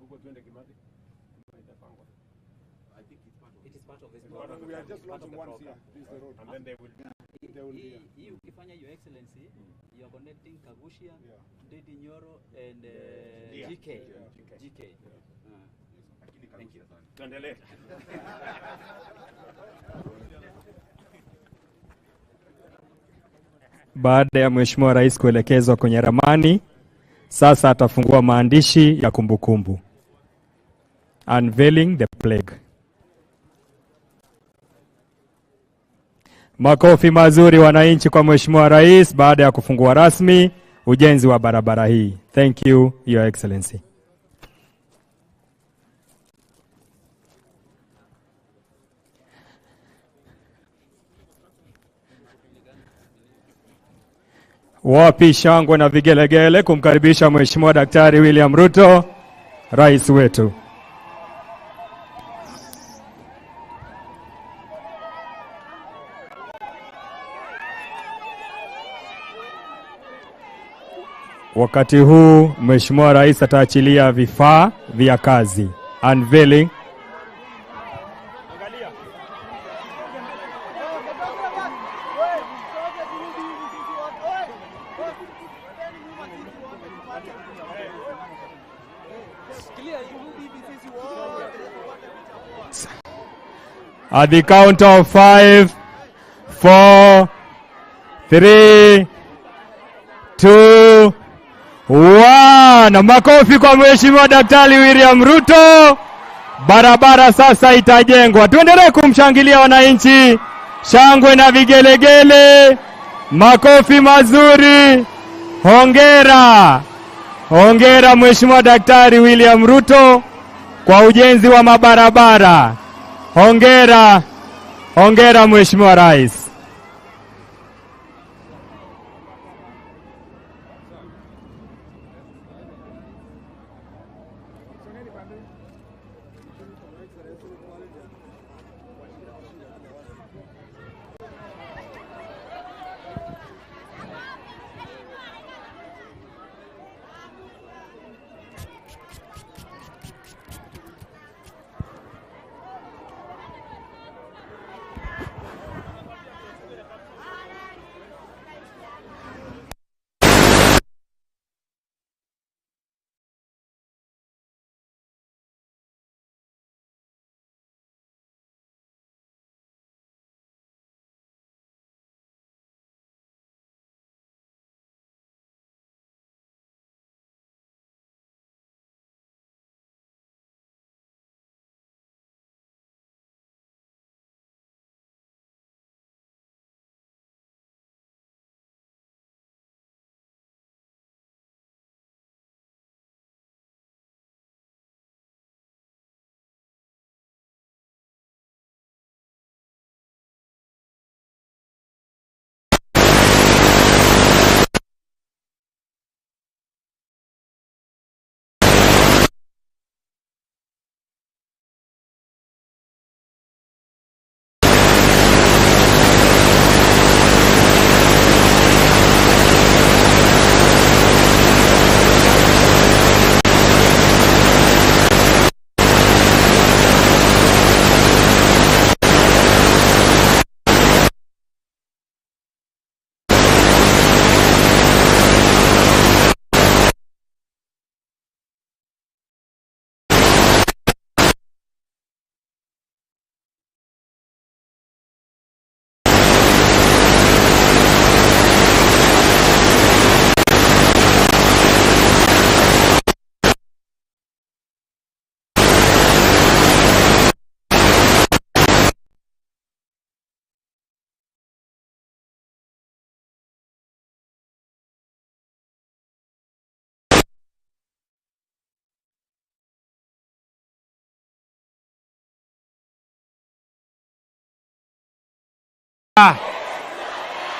It is part of this program. We are just launching once here. This is the road. And then they will be. Ukifanya Your Excellency, you are connecting Kagushia, Dedi Nyoro, and GK. GK. Thank you. Tuendelee. Baada ya Mheshimiwa Rais kuelekezwa kwenye ramani, sasa atafungua maandishi ya kumbukumbu. Unveiling the plaque. Makofi mazuri wananchi kwa Mheshimiwa Rais baada ya kufungua rasmi ujenzi wa barabara hii. Thank you, Your Excellency. Wapi shangwe na vigelegele kumkaribisha Mheshimiwa Daktari William Ruto, Rais wetu. Wakati huu Mheshimiwa Rais ataachilia vifaa vya kazi. Unveiling. At the count of 5, 4, 3, 2, 1. Makofi kwa Mheshimiwa Daktari William Ruto. Barabara sasa itajengwa. Tuendelee kumshangilia wananchi. Shangwe na vigelegele. Makofi mazuri. Hongera. Hongera Mheshimiwa Daktari William Ruto kwa ujenzi wa mabarabara. Hongera. Hongera Mheshimiwa Rais.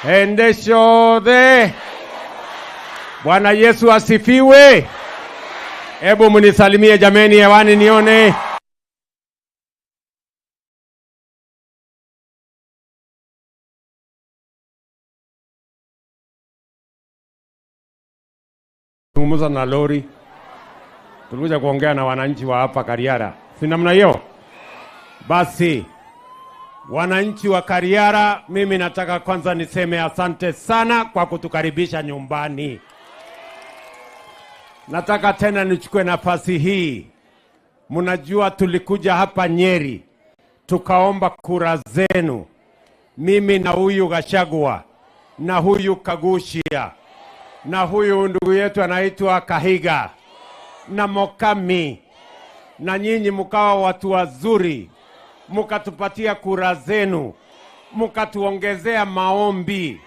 Endesho de Bwana Yesu asifiwe. Hebu munisalimie jameni, hewani nione. Zungumza na lori tulikuja kuongea na wananchi wa hapa Kariara. Si namna hiyo? Basi wananchi wa Kariara, mimi nataka kwanza niseme asante sana kwa kutukaribisha nyumbani. Nataka tena nichukue nafasi hii. Mnajua tulikuja hapa Nyeri, tukaomba kura zenu. Mimi na huyu Gachagua, na huyu Kagushia, na huyu ndugu yetu anaitwa Kahiga, na Mokami, na nyinyi mkawa watu wazuri, mkatupatia kura zenu, mkatuongezea maombi,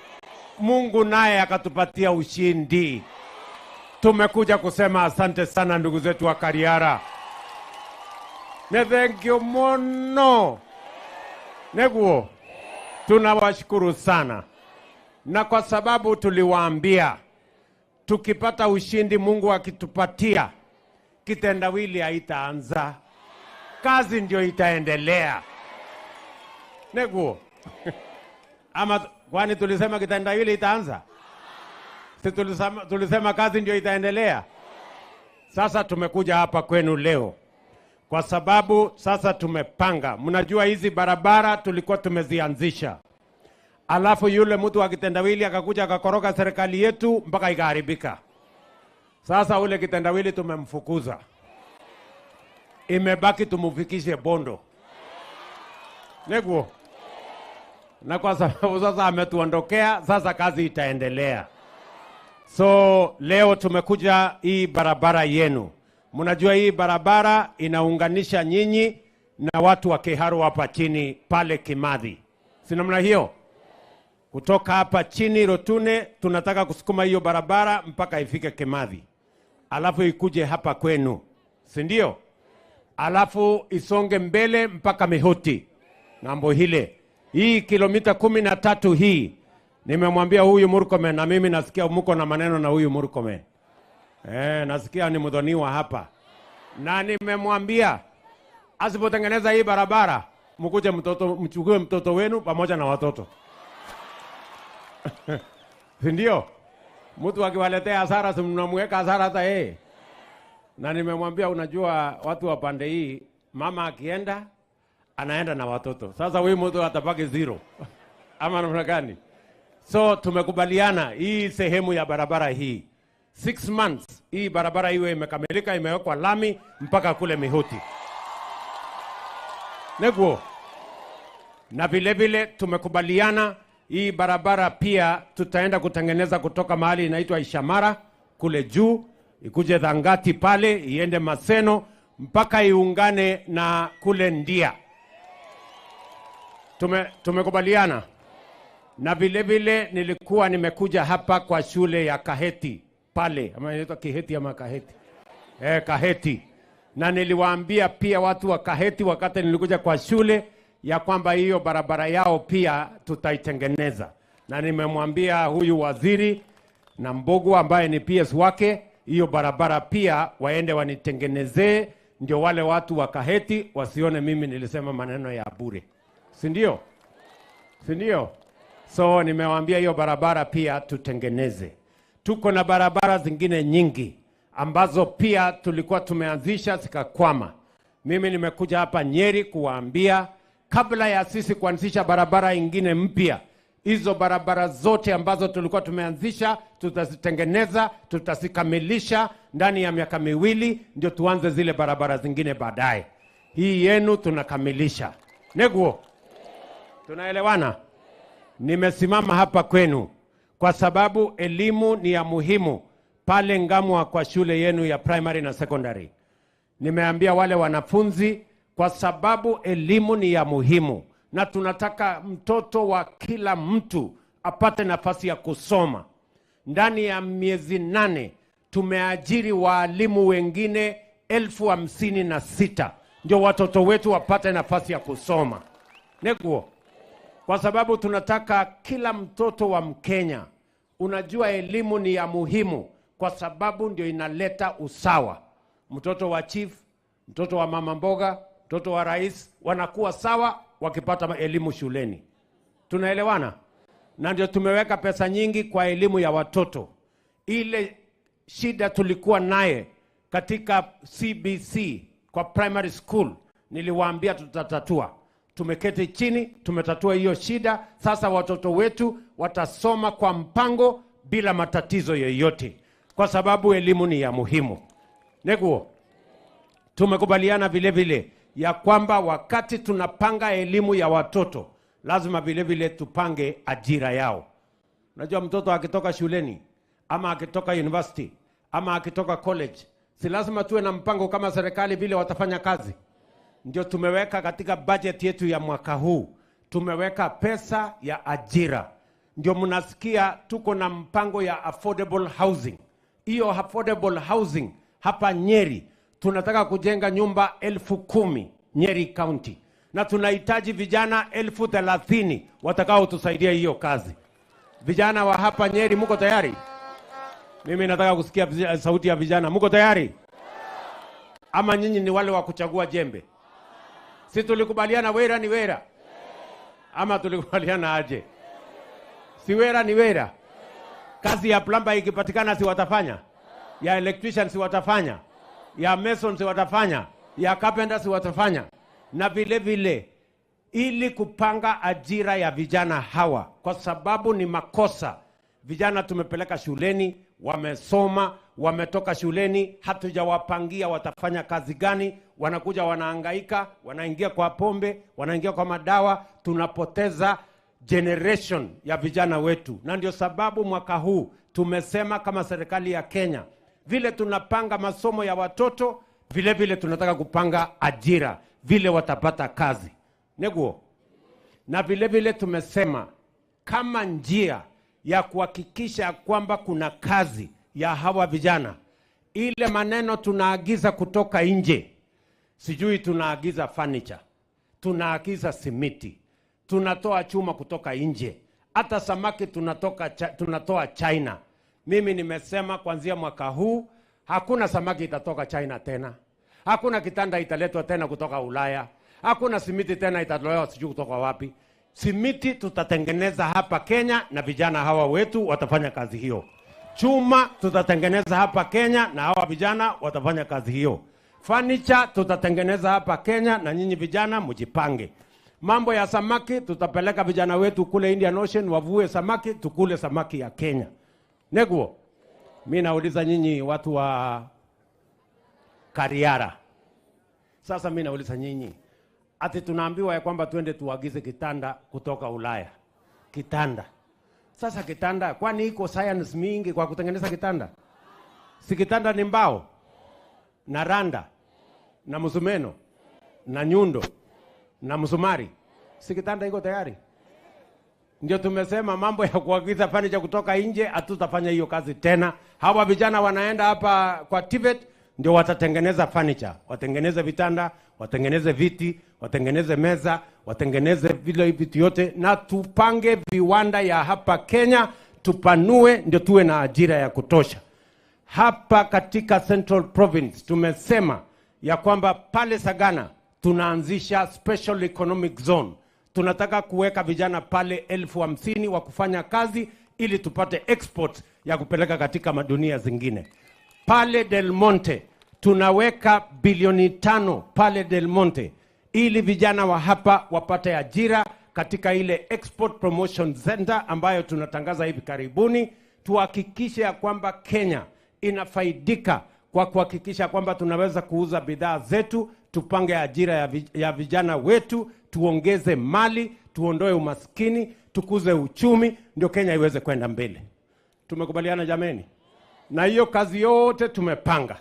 Mungu naye akatupatia ushindi. Tumekuja kusema asante sana ndugu zetu wa Kariara. Ne thank you mono. Neguo, tunawashukuru sana. Na kwa sababu tuliwaambia, tukipata ushindi Mungu akitupatia, kitendawili haitaanza. Kazi ndio itaendelea. Neguo. Ama kwani tulisema kitendawili itaanza? Si tulisema kazi ndio itaendelea? Sasa tumekuja hapa kwenu leo kwa sababu sasa tumepanga. Mnajua hizi barabara tulikuwa tumezianzisha, alafu yule mtu wa kitendawili akakuja akakoroga serikali yetu mpaka ikaharibika. Sasa ule kitendawili tumemfukuza, imebaki tumufikishe Bondo. Neguo. Na kwa sababu sasa ametuondokea, sasa kazi itaendelea. So leo tumekuja hii barabara yenu. Mnajua hii barabara inaunganisha nyinyi na watu wa Kiharu hapa chini pale Kimathi. Si namna hiyo? Kutoka hapa chini Rutune tunataka kusukuma hiyo barabara mpaka ifike Kimathi. Alafu ikuje hapa kwenu. Si ndio? Alafu isonge mbele mpaka Mihoti. Ngambo hile. Hii kilomita 13 hii. Nimemwambia huyu Mukrwe, na mimi nasikia mko na maneno na huyu Mukrwe. Nasikia ni mdhoniwa hapa. Na nimemwambia asipotengeneza hii barabara, mkuje mchukue mtoto wenu pamoja na watoto. Ndio? Mtu akiwaletea hasara simnamweka hasara hata yeye. Na nimemwambia unajua watu wa pande hii, mama akienda anaenda na watoto. Sasa huyu mtu atabaki zero. Ama namna gani? So tumekubaliana hii sehemu ya barabara hii 6 months hii barabara iwe imekamilika, imewekwa lami mpaka kule Mihoti. Neguo. Na vile vile tumekubaliana hii barabara pia tutaenda kutengeneza kutoka mahali inaitwa Ichamara kule juu, ikuje Dhangati pale, iende Maseno mpaka iungane na kule Ndia. Tumekubaliana. Na vile vile nilikuwa nimekuja hapa kwa shule ya Kaheti pale, ama inaitwa Kiheti ama Kaheti? Kaheti. Na niliwaambia pia watu wa Kaheti wakati nilikuja kwa shule ya kwamba hiyo barabara yao pia tutaitengeneza. Na nimemwambia huyu waziri na Mbogo ambaye ni PS wake, hiyo barabara pia waende wanitengenezee, ndio wale watu wa Kaheti wasione mimi nilisema maneno ya bure. Si ndio? Si ndio? So nimewaambia hiyo barabara pia tutengeneze. Tuko na barabara zingine nyingi ambazo pia tulikuwa tumeanzisha zikakwama. Mimi nimekuja hapa Nyeri kuwaambia kabla ya sisi kuanzisha barabara ingine mpya, hizo barabara zote ambazo tulikuwa tumeanzisha tutazitengeneza, tutazikamilisha ndani ya miaka 2 ndio tuanze zile barabara zingine baadaye. Hii yenu tunakamilisha. Neguo. Tunaelewana? Nimesimama hapa kwenu kwa sababu elimu ni ya muhimu pale Ngamwa kwa shule yenu ya primary na secondary. Nimeambia wale wanafunzi kwa sababu elimu ni ya muhimu na tunataka mtoto wa kila mtu apate nafasi ya kusoma. Ndani ya miezi 8 tumeajiri walimu wengine 56,000 ndio watoto wetu wapate nafasi ya kusoma. Neguo. Kwa sababu tunataka kila mtoto wa Mkenya, unajua elimu ni ya muhimu kwa sababu ndio inaleta usawa. Mtoto wa chief, mtoto wa mama mboga, mtoto wa rais wanakuwa sawa wakipata elimu shuleni. Tunaelewana? Na ndio tumeweka pesa nyingi kwa elimu ya watoto. Ile shida tulikuwa naye katika CBC kwa primary school, niliwaambia tutatatua. Tumeketi chini, tumetatua hiyo shida. Sasa watoto wetu watasoma kwa mpango bila matatizo yoyote, kwa sababu elimu ni ya muhimu. Neguo, tumekubaliana vile vile ya kwamba wakati tunapanga elimu ya watoto, lazima vile vile tupange ajira yao. Unajua mtoto akitoka shuleni, ama akitoka university, ama akitoka college, si lazima tuwe na mpango kama serikali vile watafanya kazi. Ndio tumeweka katika budget yetu ya mwaka huu, tumeweka pesa ya ajira. Ndio mnasikia tuko na mpango ya affordable housing. Hiyo affordable housing hapa Nyeri, tunataka kujenga nyumba 10,000 Nyeri County. Na tunahitaji vijana 30,000 watakao tusaidia hiyo kazi. Vijana wa hapa Nyeri, mko tayari? Mimi nataka kusikia sauti ya vijana. Mko tayari? Ama nyinyi ni wale wa kuchagua jembe? Si tulikubaliana wera ni wera? Ama tulikubaliana aje? Si wera ni wera? Kazi ya plumber ikipatikana si watafanya? Ya electrician si watafanya? Ya mason si watafanya? Ya carpenter si watafanya? Na vile vile ili kupanga ajira ya vijana hawa, kwa sababu ni makosa. Vijana tumepeleka shuleni, wamesoma, wametoka shuleni, hatujawapangia watafanya kazi gani, wanakuja wanahangaika, wanaingia kwa pombe, wanaingia kwa madawa, tunapoteza generation ya vijana wetu. Na ndio sababu mwaka huu tumesema kama serikali ya Kenya, vile tunapanga masomo ya watoto, vile vile tunataka kupanga ajira, vile watapata kazi. Neguo. Na vile vile tumesema kama njia ya kuhakikisha kwamba kuna kazi ya hawa vijana, ile maneno tunaagiza kutoka nje, sijui tunaagiza furniture, tunaagiza simiti, tunatoa chuma kutoka nje, hata samaki tunatoa China. Mimi nimesema kuanzia mwaka huu hakuna samaki itatoka China tena, hakuna kitanda italetwa tena kutoka Ulaya, hakuna simiti tena itatolewa sijui kutoka wapi. Simiti tutatengeneza hapa Kenya na vijana hawa wetu watafanya kazi hiyo. Chuma tutatengeneza hapa Kenya na hawa vijana watafanya kazi hiyo. Furniture tutatengeneza hapa Kenya na nyinyi vijana mjipange. Mambo ya samaki tutapeleka vijana wetu kule Indian Ocean wavue samaki, tukule samaki ya Kenya. Neguo, mimi nauliza nyinyi watu wa Kariara. Sasa mimi nauliza nyinyi, ati tunaambiwa ya kwamba tuende tuagize kitanda kutoka Ulaya. Kitanda. Sasa kitanda, kwani iko science mingi kwa kutengeneza kitanda? Si kitanda ni mbao na randa na msumeno na nyundo na msumari. Si kitanda iko tayari? Ndio tumesema mambo ya kuagiza furniture kutoka nje hatutafanya hiyo kazi tena. Hawa vijana wanaenda hapa kwa Tibet ndio watatengeneza furniture, watengeneze vitanda, watengeneze viti, watengeneze meza, watengeneze vile vitu yote, na tupange viwanda ya hapa Kenya, tupanue ndio tuwe na ajira ya kutosha. Hapa katika Central Province tumesema ya kwamba pale Sagana tunaanzisha special economic zone. Tunataka kuweka vijana pale 50,000 wa kufanya kazi ili tupate export ya kupeleka katika madunia zingine. Pale Del Monte tunaweka bilioni 5 pale Del Monte ili vijana wa hapa wapate ajira katika ile Export Promotion Center ambayo tunatangaza hivi karibuni. Tuhakikishe ya kwamba Kenya inafaidika kwa kuhakikisha kwamba tunaweza kuuza bidhaa zetu, tupange ajira ya vijana wetu, tuongeze mali, tuondoe umaskini, tukuze uchumi, ndio Kenya iweze kwenda mbele. Tumekubaliana jameni? Na hiyo kazi yote tumepanga.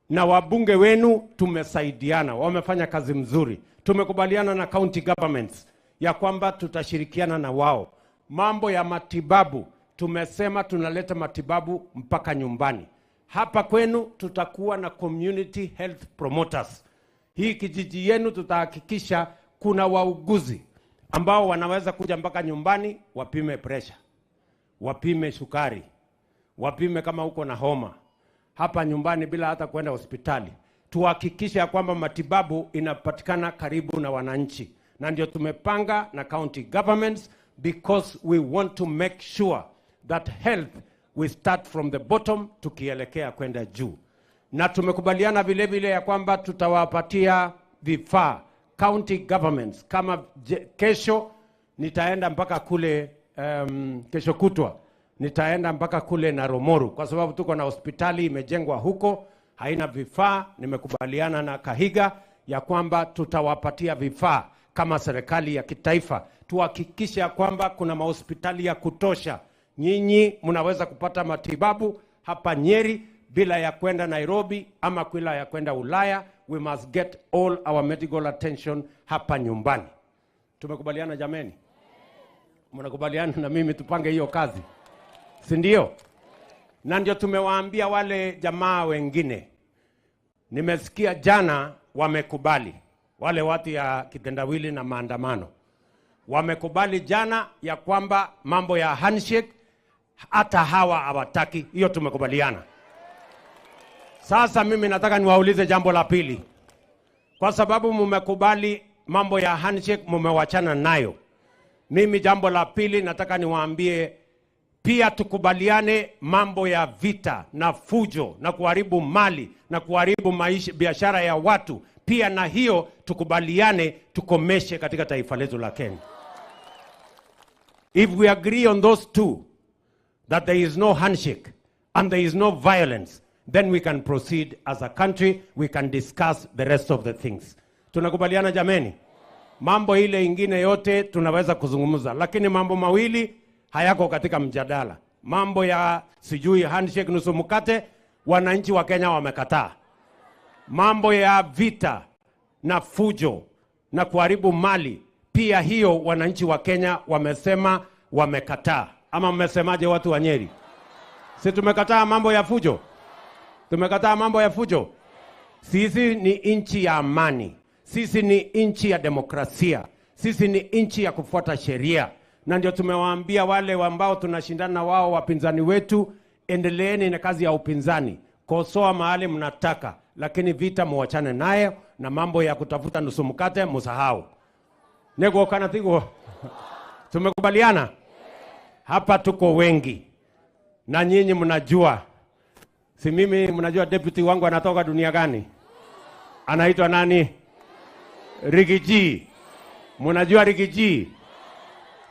Na wabunge wenu tumesaidiana, wamefanya kazi mzuri. Tumekubaliana na county governments ya kwamba tutashirikiana na wao. Mambo ya matibabu, tumesema tunaleta matibabu mpaka nyumbani. Hapa kwenu tutakuwa na community health promoters. Hii kijiji yenu tutahakikisha kuna wauguzi ambao wanaweza kuja mpaka nyumbani, wapime pressure, wapime sukari, wapime kama uko na homa hapa nyumbani bila hata kwenda hospitali. Tuhakikishe ya kwamba matibabu inapatikana karibu na wananchi. Na ndio tumepanga na county governments, because we want to make sure that health we start from the bottom tukielekea kwenda juu. na tumekubaliana vile vile ya kwamba tutawapatia vifaa county governments. Kama kesho nitaenda mpaka kule kesho kutwa nitaenda mpaka kule na Romoru, kwa sababu tuko na hospitali imejengwa huko haina vifaa. Nimekubaliana na Kahiga ya kwamba tutawapatia vifaa kama serikali ya kitaifa, tuhakikisha kwamba kuna mahospitali ya kutosha. Nyinyi mnaweza kupata matibabu hapa Nyeri bila ya kwenda Nairobi ama bila ya kwenda Ulaya. We must get all our medical attention hapa nyumbani. Tumekubaliana jameni? Mnakubaliana na mimi tupange hiyo kazi, si ndio? Na ndio tumewaambia wale jamaa wengine. Nimesikia jana wamekubali, wale watu ya kitendawili na maandamano wamekubali jana ya kwamba mambo ya handshake hata hawa hawataki. Hiyo tumekubaliana. Sasa mimi nataka niwaulize jambo la pili. Kwa sababu mmekubali mambo ya handshake, mmewachana nayo. Mimi jambo la pili nataka niwaambie pia tukubaliane mambo ya vita na fujo na kuharibu mali na kuharibu maisha biashara ya watu. Pia na hiyo tukubaliane tukomeshe katika taifa letu la Kenya. If we agree on those two, that there is no handshake and there is no violence, then we can proceed as a country, we can discuss the rest of the things. Tunakubaliana jameni? Mambo ile ingine yote tunaweza kuzungumza, lakini mambo mawili hayako katika mjadala. Mambo ya sijui handshake nusu mkate, wananchi wa Kenya wamekataa. Mambo ya vita na fujo na kuharibu mali, pia hiyo wananchi wa Kenya wamesema wamekataa. Ama mmesemaje watu wa Nyeri? Si tumekataa mambo ya fujo? Tumekataa mambo ya fujo. Sisi ni nchi ya amani. Sisi ni nchi ya demokrasia. Sisi ni nchi ya kufuata sheria. Na ndio tumewaambia wale ambao tunashindana wao wapinzani wetu, endeleeni na kazi ya upinzani. Kosoa mahali mnataka, lakini vita muachane naye, na mambo ya kutafuta nusu mkate musahau. Nego kana tigo. Tumekubaliana? Hapa tuko wengi. Na nyinyi mnajua. Si mimi mnajua deputy wangu anatoka dunia gani? Anaitwa nani? Rigiji. Mnajua Rigiji?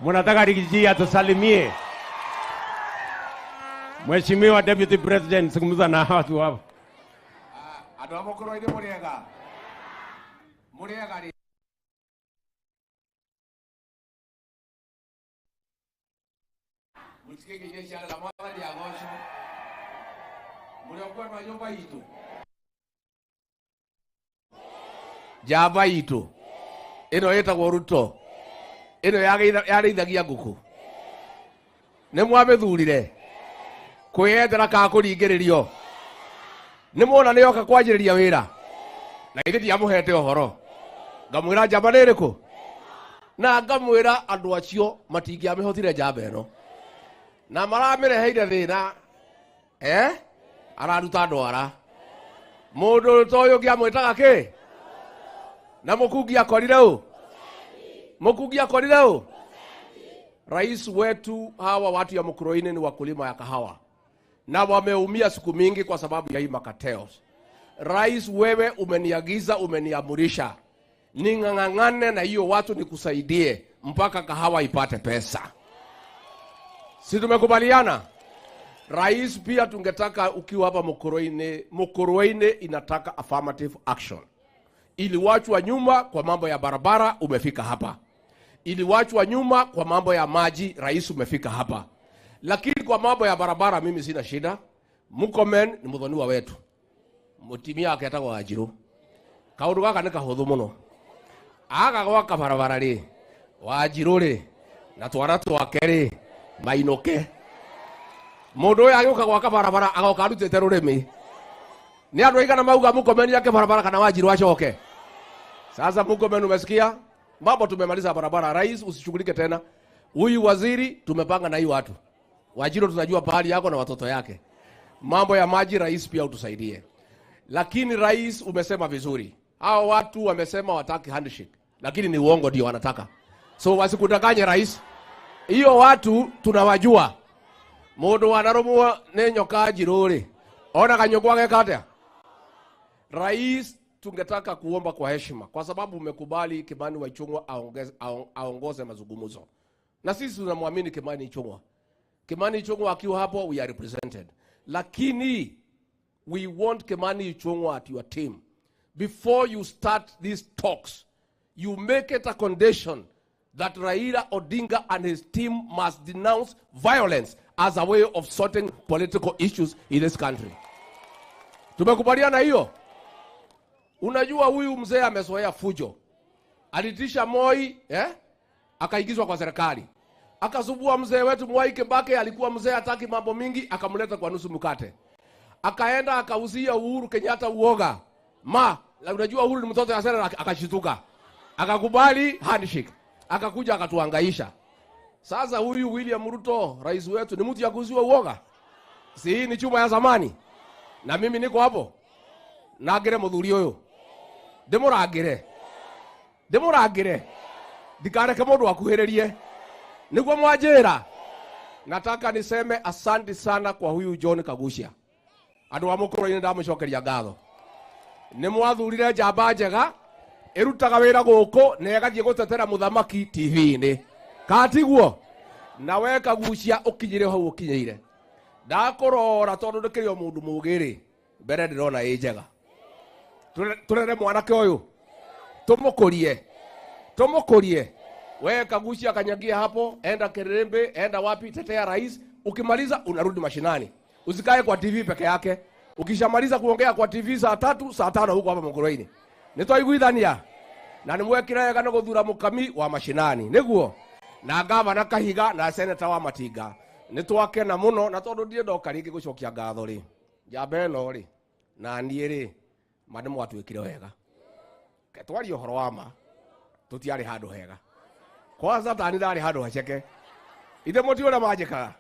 Mnataka Rigiji atusalimie? Mheshimiwa Deputy President, zungumza na watu hapo. Ado Mukrwe ni muriega. Muriega ni Mutike kijeshi ala mwana ya gosho. Muriogwa na nyumba yitu. Java yitu. Ino yetagwo Ruto. Ino yageithagia nguku. Nĩ mwamĩthurire kwĩyethera ka kũringĩrĩrio. Nĩ muona nĩ oka kwanjĩrĩria wĩra. Na ithe ndiamũhete ũhoro. Ngamwĩra njamba nĩ ĩrĩkũ? Na ngamwĩra andũ acio matingĩamĩhotire njamba ĩno. Na maramĩreheire thĩna. Araruta ndwara. Mũndũ ta ũyũ ngĩamwĩtaga kĩ? Na mũkungi akorire ũ? Mũkungi akorire ũ? Rais wetu hawa watu ya Mukrwe ni wakulima ya kahawa. Na wameumia siku mingi kwa sababu ya hii makateos. Rais, wewe umeniagiza, umeniamurisha ning'ang'ane na hiyo watu nikusaidie mpaka kahawa ipate pesa. Si tumekubaliana? Rais, pia tungetaka ukiwa hapa Mukrwe inataka affirmative action. Iliwachwa nyuma kwa mambo ya barabara, umefika hapa. Iliwachwa nyuma kwa mambo ya maji, rais umefika hapa. Lakini kwa mambo ya barabara mimi sina shida. Mukomen ni muthoniwa wetu. Mutimia yake atagwo Wanjiru. Kaundu gaka nĩ kahũthũ mũno. Aga gwaka barabara rĩ, Wanjiru rĩ, na twana twake rĩ, mainũke. Mũndũ ũyũ agĩũka gwaka barabara agoka arutĩte rũrĩmĩ. Nĩ andũ aigana mauga Mukomen yake barabara kana Wanjiru acoke? Sasa Mukomen umesikia? Mambo tumemaliza barabara. Rais, usishughulike tena. Huyu waziri tumepanga na hii watu. Wanjiru tunajua pahali yako na watoto yake. Mambo ya maji, rais pia utusaidie. Lakini rais, umesema vizuri. Hao watu wamesema wataki handshake. Lakini ni uongo ndio wanataka. So wasikudanganye rais. Hiyo watu tunawajua. Mundu wanarumwa ne nyoka Wanjiru ri. Ona kanyongo gake katia. Rais, tungetaka kuomba kwa heshima, kwa sababu umekubali Kimani wa Ichung'wa aongoze mazungumzo. Na sisi tunamwamini Kimani Ichung'wa. Kimani Ichung'wa akiwa hapo, we are represented. Lakini we want Kimani Ichung'wa at your team. Before you start these talks, you make it a condition that Raila Odinga and his team must denounce violence as a way of sorting political issues in this country. Tumekubaliana hiyo? Unajua huyu mzee amezoea fujo. Alitisha Moi, akaingizwa kwa serikali. Akasubua mzee wetu Mwai Kibaki, alikuwa mzee hataki mambo mingi, akamleta kwa nusu mkate. Akaenda akauzia Uhuru Kenyatta uoga. Unajua Uhuru ni mtoto ya sera, akashituka. Akakubali handshake. Akakuja akatuhangaisha. Sasa huyu William Ruto, rais wetu, ni mtu ya kuuziwa uoga. Si hii ni chuma ya zamani. Na mimi niko hapo. Nagire muthuri uyu. Ndimuragire. Ndikareke mundu akuhiririe. Niguo mwanjira. Nataka niseme asante sana kwa huyu John Kagushia. Andu wa Mukrwe ndamucokeria ngatho. Ni mwathurire njamba njega, irutaga wira guku na igathie gutetera muthamaki TV-ini. Katiguo. Na we Kagushia ukinyire hau ukinyeire. Ndakurora tondu ndikirio mundu mugiri. Mbere ndirona ĩ njega. Turere mwanake uyu. Tumukurie. We Kagushia kanyagia hapo, enda Kirembe, enda wapi, tetea rais. Ukimaliza unarudi mashinani. Usikae kwa TV peke yake. Ukishamaliza kuongea kwa TV saa 3, saa 5 huko hapa Mukrwe-ini. Nitwaiguithania. Na nimwekira wega no guthura mukami wa mashinani. Niguo. Na gavana Kahiga na senator wa Matinga. Nitwakena muno na tondu ndie ndoka ringi gucokia ngatho ri. Njamba ino ri. Na nie ri. Madamu watwikire wega. Ketwari uhoro wa ma. Tutiari handu hega. Kwanza tani ndari handu haceke. Ithe mutiona majikaga.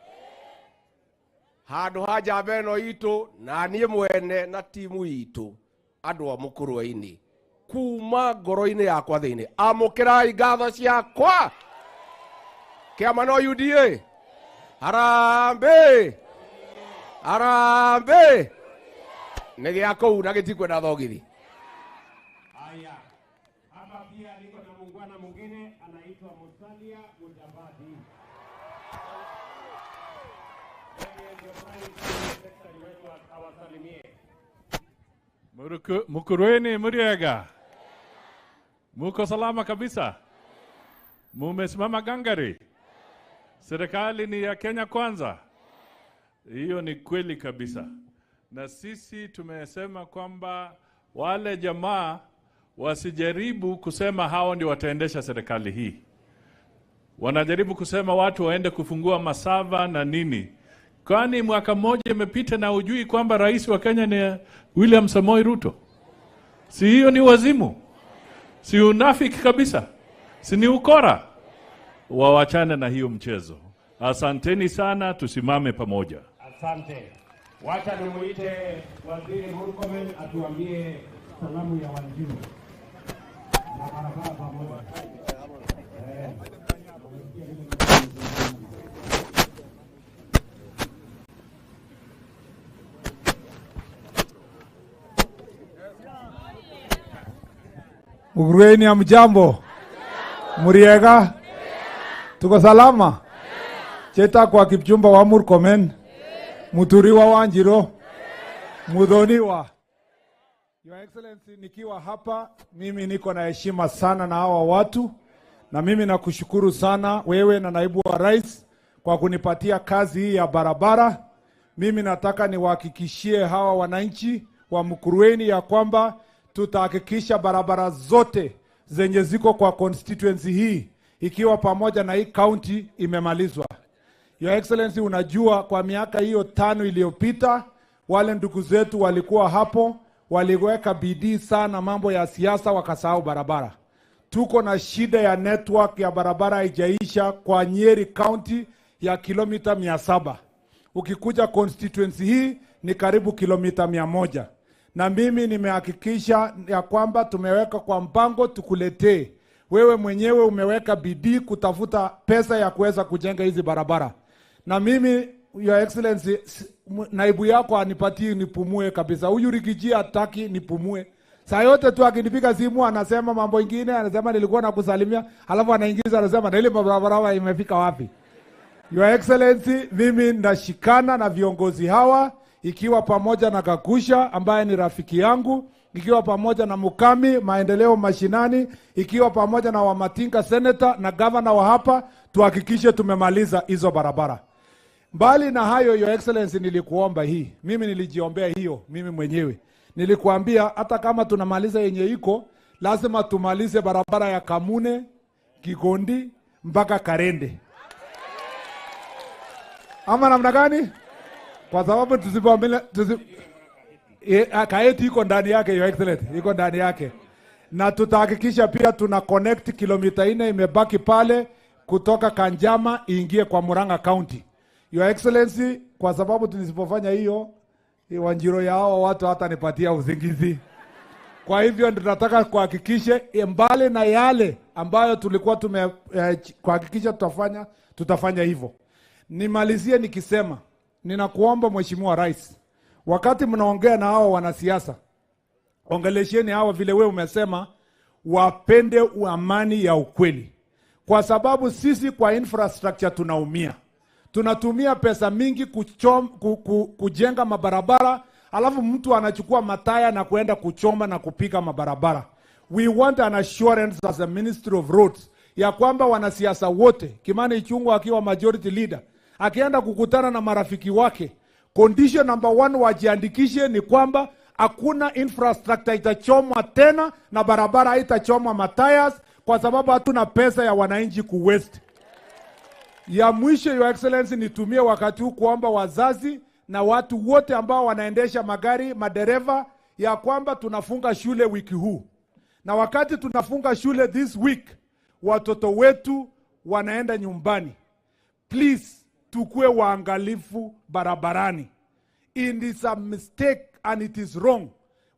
Handu haja beno itu na nie mwene na timu itu andu a Mukrwe-ini kuma ngoro-ini yakwa thiini amukirai ngatho ciakwa kiama no UDA Harambe ni giakou na gitikwenda thogithi. Haya, hapa pia niko na muungwana mwingine anaitwa Musalia Mudavadi. Mukrwe-ini muriega. Muko salama kabisa. Mumesimama gangari. Serikali ni ya Kenya kwanza. Hiyo ni kweli kabisa. Na sisi tumesema kwamba wale jamaa wasijaribu kusema hao ndio wataendesha serikali hii. Wanajaribu kusema watu waende kufungua masava na nini. Kwani mwaka mmoja imepita na ujui kwamba rais wa Kenya ni William Samoei Ruto? Si hiyo ni wazimu? Si unafiki kabisa? Si ni ukora? Wawachane na hiyo mchezo. Asanteni sana, tusimame pamoja. Asante. Wacha nimuite Waziri Murkomen atuambie salamu ya Wanjiru. Na barabara pamoja. Mukrwe-ini amjambo. Muriega. Tuko salama. Cheta kwa Kipchumba wa Murkomen. Muturiwa Wanjiru. Mudhoniwa. Your Excellency, nikiwa hapa mimi niko na heshima sana na hawa watu, na mimi nakushukuru sana wewe na naibu wa rais kwa kunipatia kazi hii ya barabara. Mimi nataka niwahakikishie hawa wananchi wa Mukrwe-ini ya kwamba tutahakikisha barabara zote zenye ziko kwa constituency hii ikiwa pamoja na hii county imemalizwa. Your Excellency, unajua kwa miaka hiyo 5 iliyopita wale ndugu zetu walikuwa hapo, waliweka bidii sana mambo ya siasa wakasahau barabara. Tuko na shida ya network ya barabara haijaisha kwa Nyeri County ya kilomita 700. Ukikuja constituency hii ni karibu kilomita 100. Na mimi nimehakikisha ya kwamba tumeweka kwa mpango tukuletee. Wewe mwenyewe umeweka bidii kutafuta pesa ya kuweza kujenga hizi barabara. Na mimi, Your Excellency, naibu yako anipatie nipumue kabisa. Huyu Rigiji hataki nipumue. Saa yote tu akinipiga simu anasema mambo ingine, anasema nilikuwa nakusalimia, alafu anaingiza anasema na ile barabara imefika wapi? Your Excellency, mimi ndashikana na viongozi hawa, ikiwa pamoja na Kakusha ambaye ni rafiki yangu, ikiwa pamoja na Mukami maendeleo mashinani, ikiwa pamoja na Wamatinga senator na governor wa hapa, tuhakikishe tumemaliza hizo barabara. Mbali na hayo, Your Excellency, nilikuomba hii. Mimi nilijiombea hiyo mimi mwenyewe. Nilikuambia hata kama tunamaliza yenye iko, lazima tumalize barabara ya Kamune, Kigondi mpaka Karende. Ama namna gani? Kwa sababu Kaheti iko ndani yake, Your Excellency, iko ndani yake. Na tutahakikisha pia tuna connect kilomita 4 imebaki pale kutoka Kanjama iingie kwa Murang'a County. Your Excellency, kwa sababu tunisipofanya hiyo, Wanjiro yao watu hata nipatia usingizi. Kwa hivyo tunataka kuhakikisha mbali na yale ambayo tulikuwa kuhakikisha tutafanya hivyo. Nimalizie nikisema, ninakuomba Mheshimiwa Rais, wakati mnaongea na hao wanasiasa, ongelesheni hao vile wewe umesema, wapende amani ya ukweli. Kwa sababu sisi kwa infrastructure tunaumia. Tunatumia pesa mingi kujenga mabarabara, alafu mtu anachukua mataya na kuenda kuchoma na kupika mabarabara. We want an assurance as a Ministry of Roads ya kwamba wanasiasa wote, Kimani Ichung'wah akiwa majority leader, akienda kukutana na marafiki wake, condition number 1 wajiandikishe ni kwamba hakuna infrastructure itachomwa tena na barabara haitachomwa matayas, kwa sababu hatuna pesa ya wananchi kuwaste. Ya mwisho, Your Excellency, nitumie wakati huu kuomba wazazi na watu wote ambao wanaendesha magari, madereva, ya kwamba tunafunga shule wiki huu. Na wakati tunafunga shule this week, watoto wetu wanaenda nyumbani. Please, tukue waangalifu barabarani. It is a mistake and it is wrong.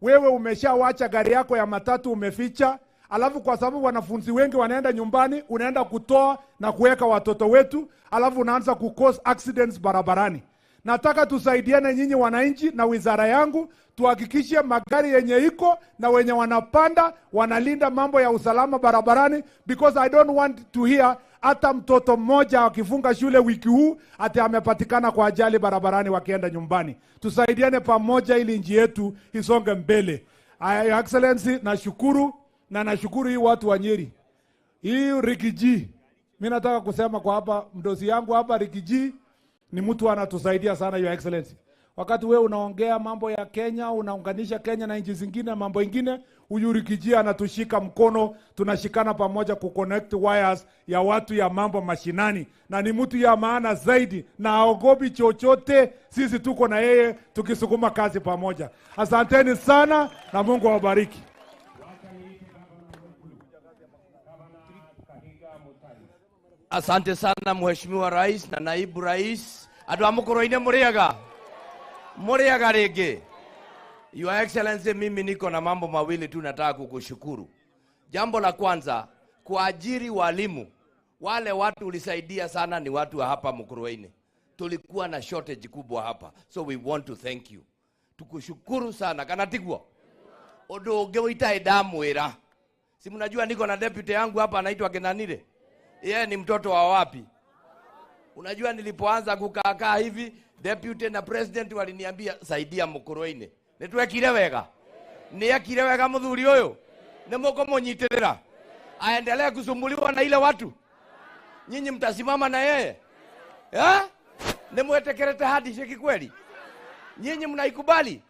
Wewe umeshawacha gari yako ya matatu umeficha, alafu kwa sababu wanafunzi wengi wanaenda nyumbani, unaenda kutoa na kuweka watoto wetu, alafu unaanza kucause accidents barabarani. Nataka tusaidiane nyinyi wananchi na wizara yangu, tuhakikishe magari yenye iko na wenye wanapanda wanalinda mambo ya usalama barabarani, because I don't want to hear hata mtoto mmoja akifunga shule wiki huu ati amepatikana kwa ajali barabarani wakienda nyumbani. Tusaidiane pamoja ili nchi yetu isonge mbele. Your Excellency, nashukuru na nashukuru hii watu wa Nyeri. Hii Rigiji, mimi nataka kusema kwa hapa mdosi yangu hapa, Rigiji ni mtu anatusaidia sana, Your Excellency. Wakati wewe unaongea mambo ya Kenya, unaunganisha Kenya na nchi zingine, mambo ingine, huyu Rigiji anatushika mkono, tunashikana pamoja kuconnect wires ya watu ya mambo mashinani, na ni mtu ya maana zaidi na haogopi chochote. Sisi tuko na yeye tukisukuma kazi pamoja. Asanteni sana na Mungu awabariki. Asante sana Mheshimiwa Rais na Naibu Rais. Andũ a Mukrwe muriaga rĩngĩ. Your Excellency, mimi niko na mambo mawili tu nataka kukushukuru. Jambo la kwanza, kuajiri walimu. Wale watu ulisaidia sana ni watu wa hapa Mukrwe. Tulikuwa na shortage kubwa hapa. So we want to thank you. Tukushukuru sana. Kanatigwo. Odo ũngĩ ndamwĩra. Si mnajua niko na deputy yangu hapa anaitwa Kenanire. Yeye ni mtoto wa wapi? Unajua nilipoanza kukaa hivi, deputy na president waliniambia saidia Mukrwe. Nitwekire wega. Niyekire wega muthuri huyo. Nimukomũnyitĩrĩra. Aendelee kusumbuliwa na ile watu. Nyinyi mtasimama na yeye. Nimwetekerete hadi kweli. Nyinyi mnaikubali?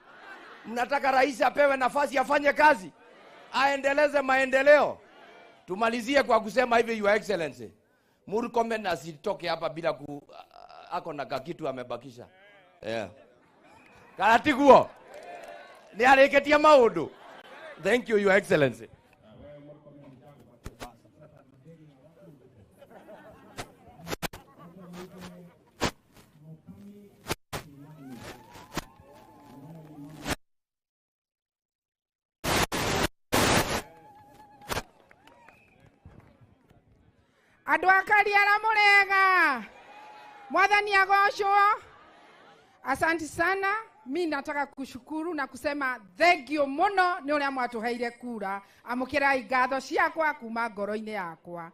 Mnataka rais apewe nafasi afanye kazi? Aendeleze maendeleo. Tumalizie kwa kusema hivi, Your Excellency. Murkomen asitoke hapa bila ako na kitu amebakisha. Karatiguo. Ni areketia maundu. Thank you, Your Excellency. Andũ a Kariara mũrega. Mwathani agocwo. Asante sana. Mimi nataka kushukuru na kusema thank you muno ni uria mwatuheire kura. Amukira igatho ciakwa kuma ngoro-ini yakwa.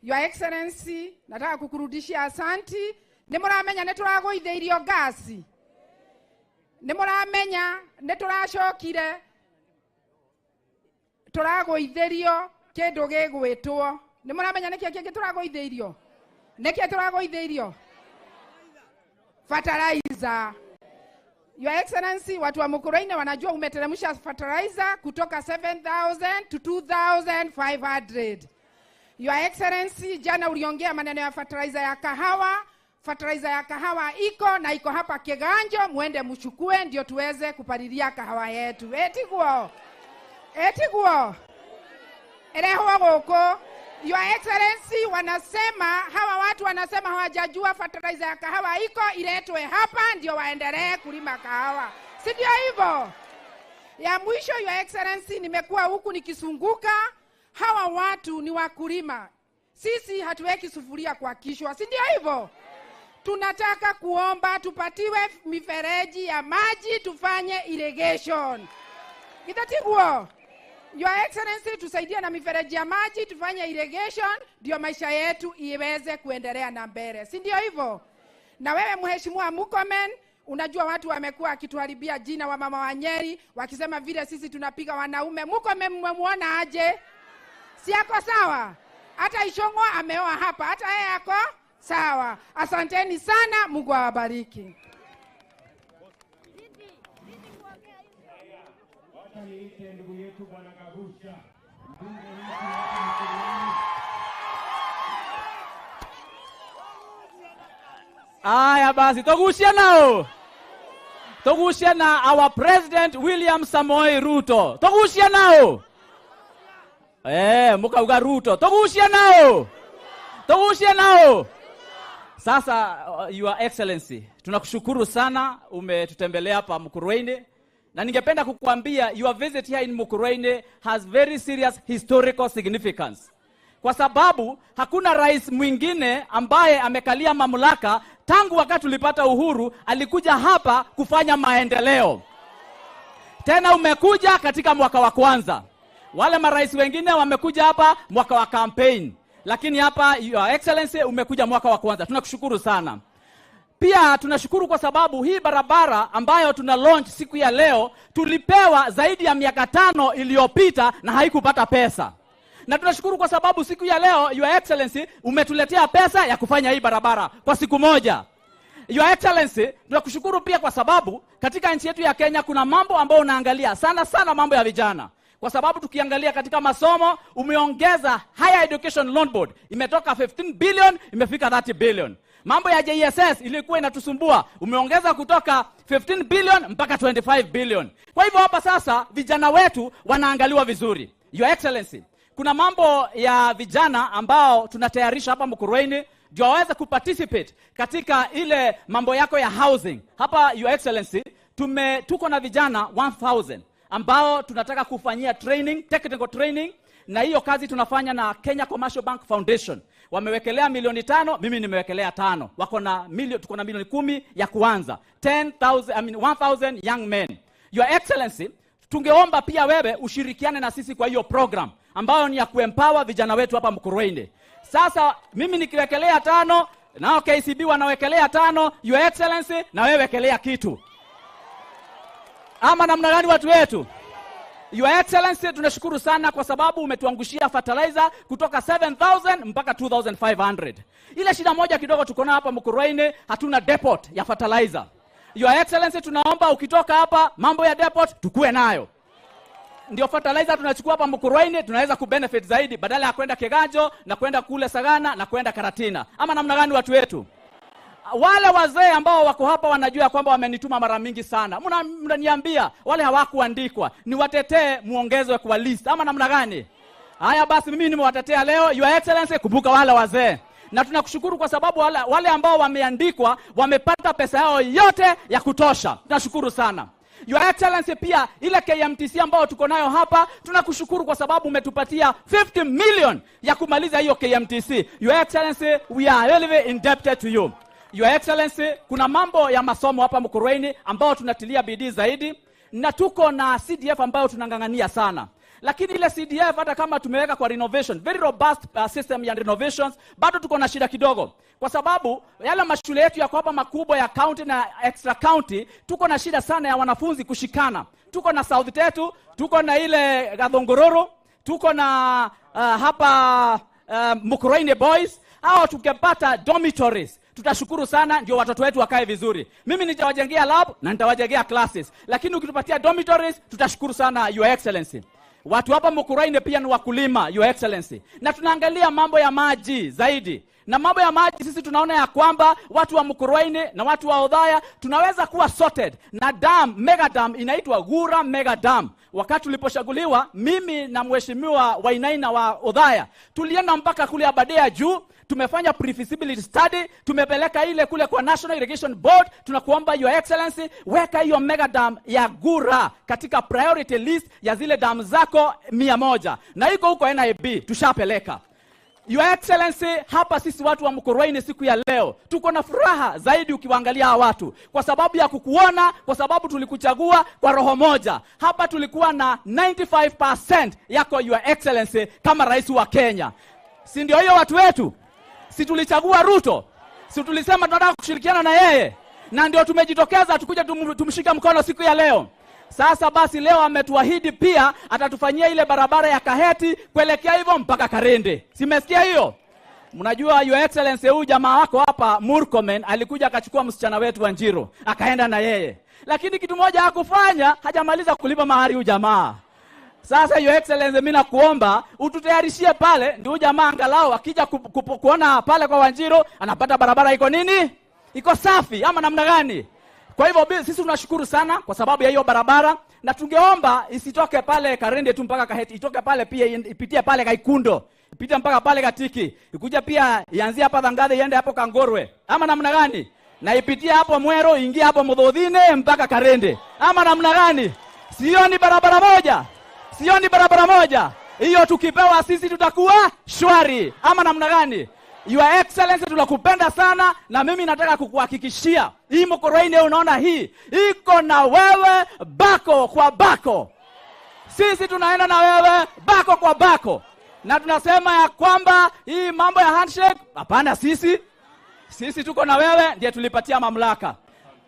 Your Excellency, nataka kukurudishia asanti. Ni muramenya ni turaguitheirio gasi. Ni muramenya ni turacokire turaguitheirio kindu gigwitwo. Ni muramenya ni kingi turaguitheirio. Niki turaguitheirio? Fertilizer. Your Excellency, watu wa Mukrwe wanajua umeteremsha fertilizer kutoka 7,000 to 2,500. Your Excellency, jana uliongea maneno ya fertilizer ya kahawa. Fertilizer ya kahawa iko na iko hapa Kiganjo, muende mchukue ndio tuweze kupalilia kahawa yetu. Etiguo. Ereho goko. Your Excellency, wanasema hawa watu wanasema hawajajua fertilizer ya kahawa iko, iletwe hapa ndio waendelee kulima kahawa. Si ndio hivyo? Ya mwisho, Your Excellency, nimekuwa huku nikisunguka, hawa watu ni wakulima. Sisi hatuweki sufuria kwa kishwa, si ndio hivyo? Tunataka kuomba tupatiwe mifereji ya maji tufanye irrigation. Kitatiguo. Your Excellency, tusaidie na mifereji ya maji tufanye irrigation ndio maisha yetu iweze kuendelea na mbele. Si ndio hivyo? Na wewe Mheshimiwa Murkomen, unajua watu wamekuwa akituharibia jina wa mama wa Nyeri wakisema vile sisi tunapiga wanaume. Murkomen mmemuona aje? Si yako sawa? Hata Ishongwa ameoa hapa, hata yeye yako sawa. Asanteni sana, Mungu awabariki. Aya basi, togushia nao. Togushia na our President William Samoei Ruto. Togushia nao. Mukauga Ruto. Togushia nao. Togushia nao. Sasa Your Excellency, tunakushukuru sana umetutembelea hapa Mukrwe. Na ningependa kukuambia your visit here in Mukrwe has very serious historical significance. Kwa sababu hakuna rais mwingine ambaye amekalia mamlaka tangu wakati tulipata uhuru alikuja hapa kufanya maendeleo. Tena umekuja katika mwaka wa kwanza. Wale marais wengine wamekuja hapa mwaka wa campaign. Lakini hapa Your Excellency umekuja mwaka wa kwanza. Tunakushukuru sana. Pia tunashukuru kwa sababu hii barabara ambayo tuna launch siku ya leo tulipewa zaidi ya miaka 5 iliyopita na haikupata pesa. Na tunashukuru kwa sababu siku ya leo Your Excellency umetuletea pesa ya kufanya hii barabara kwa siku moja. Your Excellency, tunakushukuru pia kwa sababu katika nchi yetu ya Kenya kuna mambo ambayo unaangalia sana mambo ya vijana. Kwa sababu tukiangalia katika masomo umeongeza Higher Education Loan Board imetoka 15 billion imefika 30 billion. Mambo ya JSS ilikuwa inatusumbua umeongeza kutoka 15 billion mpaka 25 billion. Kwa hivyo hapa sasa vijana wetu wanaangaliwa vizuri. Your Excellency, kuna mambo ya vijana ambao tunatayarisha hapa Mukrwe ndio waweze kuparticipate katika ile mambo yako ya housing. Hapa Your Excellency tuko na vijana 1000 ambao tunataka kufanyia training, technical training, na hiyo kazi tunafanya na Kenya Commercial Bank Foundation. Wamewekelea milioni 5, mimi nimewekelea 5. Tuko na milioni 10 ya kuanza. 1000 young men. Your Excellency, tungeomba pia wewe ushirikiane na sisi kwa hiyo program ambayo ni ya kuempower vijana wetu hapa Mukrwe. Sasa mimi nikiwekelea 5, nao KCB wanawekelea 5, Your Excellency na wewe wekelea kitu. Ama namna gani watu wetu? Your Excellency, tunashukuru sana kwa sababu umetuangushia fertilizer kutoka 7,000 mpaka 2,500. Ile shida moja kidogo tuko na hapa Mukrwe, hatuna depot ya fertilizer. Your Excellency, tunaomba ukitoka hapa mambo ya depot tukue nayo. Ndio fertilizer tunachukua hapa Mukrwe tunaweza kubenefit zaidi badala ya kwenda Kiganjo na kwenda kule Sagana na kwenda Karatina. Ama namna gani watu wetu? Wale wazee ambao wako hapa wanajua kwamba wamenituma mara mingi sana. Mnaniambia wale hawakuandikwa ni watetee muongezwe kwa list. Ama namna gani? Haya basi mimi nimewatetea leo. Your Excellency, kumbuka wale wazee. Na tunakushukuru kwa sababu wale ambao wameandikwa wamepata pesa yao yote ya kutosha. Tunashukuru sana. Your Excellency, pia ile KMTC ambao tuko nayo hapa tunakushukuru kwa sababu umetupatia 50 million ya kumaliza hiyo KMTC. Your Excellency, we are really indebted to you. Your Excellency, kuna mambo ya masomo hapa Mukrweni ambao tunatilia bidii zaidi, na tuko na CDF ambayo tunangangania sana. Lakini ile CDF hata kama tumeweka kwa renovation, very robust system ya renovations, bado tuko na shida kidogo. Kwa sababu yale mashule yetu yako hapa makubwa ya county na extra county, tuko na shida sana ya wanafunzi kushikana. Tuko na South Tetu, tuko na ile Gathongororo, tuko na hapa Mukrweni Boys. Hao tukipata dormitories, tutashukuru sana, ndio watoto wetu wakae vizuri. Mimi nitawajengea lab na nitawajengea classes. Lakini ukitupatia dormitories, tutashukuru sana, Your Excellency. Watu hapa Mukrweni pia ni wakulima, Your Excellency. Na tunaangalia mambo ya maji zaidi. Na mambo ya maji sisi tunaona ya kwamba watu wa Mukrweni na watu wa Othaya tunaweza kuwa sorted. Na dam, mega dam inaitwa Gura Mega Dam. Wakati tuliposhaguliwa, mimi na mheshimiwa Wainaina wa Othaya, tulienda mpaka kule Abadea juu, tumefanya pre-feasibility study, tumepeleka ile kule kwa National Irrigation Board. Tunakuomba Your Excellency, weka hiyo mega dam ya Gura katika priority list ya zile dam zako 100. Na iko huko NIB, tushapeleka. Your Excellency, hapa sisi watu wa Mukrweni siku ya leo tuko na furaha zaidi ukiwaangalia hawa watu, kwa sababu ya kukuona, kwa sababu tulikuchagua kwa roho moja. Hapa tulikuwa na 95% yako Your Excellency kama rais wa Kenya. Si ndio hiyo watu wetu? Si tulichagua Ruto? Si tulisema tunataka kushirikiana na yeye? Na ndio tumejitokeza tukuja tumshika mkono siku ya leo. Sasa basi leo ametuahidi pia atatufanyia ile barabara ya Kaheti kuelekea hivyo mpaka Karende. Simesikia hiyo? Mnajua Your Excellency, huyu jamaa wako hapa Murkomen alikuja akachukua msichana wetu wa Njiro, akaenda na yeye. Lakini kitu moja hakufanya, hajamaliza kulipa mahari huyu jamaa. Sasa Your Excellency, mimi nakuomba ututayarishie pale, ndio jamaa angalau akija kuona pale kwa Wanjiro anapata barabara iko nini? Iko safi ama namna gani? Kwa hivyo sisi tunashukuru sana kwa sababu ya hiyo barabara, na tungeomba isitoke pale Karende tu mpaka Kaheti, itoke pale pia ipitie pale Kaikundo, ipite mpaka pale Katiki, ikuja pia ianzie hapa Thangade iende hapo Kangorwe ama namna gani? Na ipitie hapo Mwero ingie hapo Mudhodhine mpaka Karende ama namna gani? Sio ni barabara moja? Sio ni barabara moja? Hiyo tukipewa sisi tutakuwa shwari ama namna gani? Your Excellency, tunakupenda sana, na mimi nataka kukuhakikishia hii Mukrweni unaona hii iko na wewe bako kwa bako. Sisi tunaenda na wewe bako kwa bako. Na tunasema ya kwamba hii mambo ya handshake, hapana, sisi tuko na wewe, ndiye tulipatia mamlaka.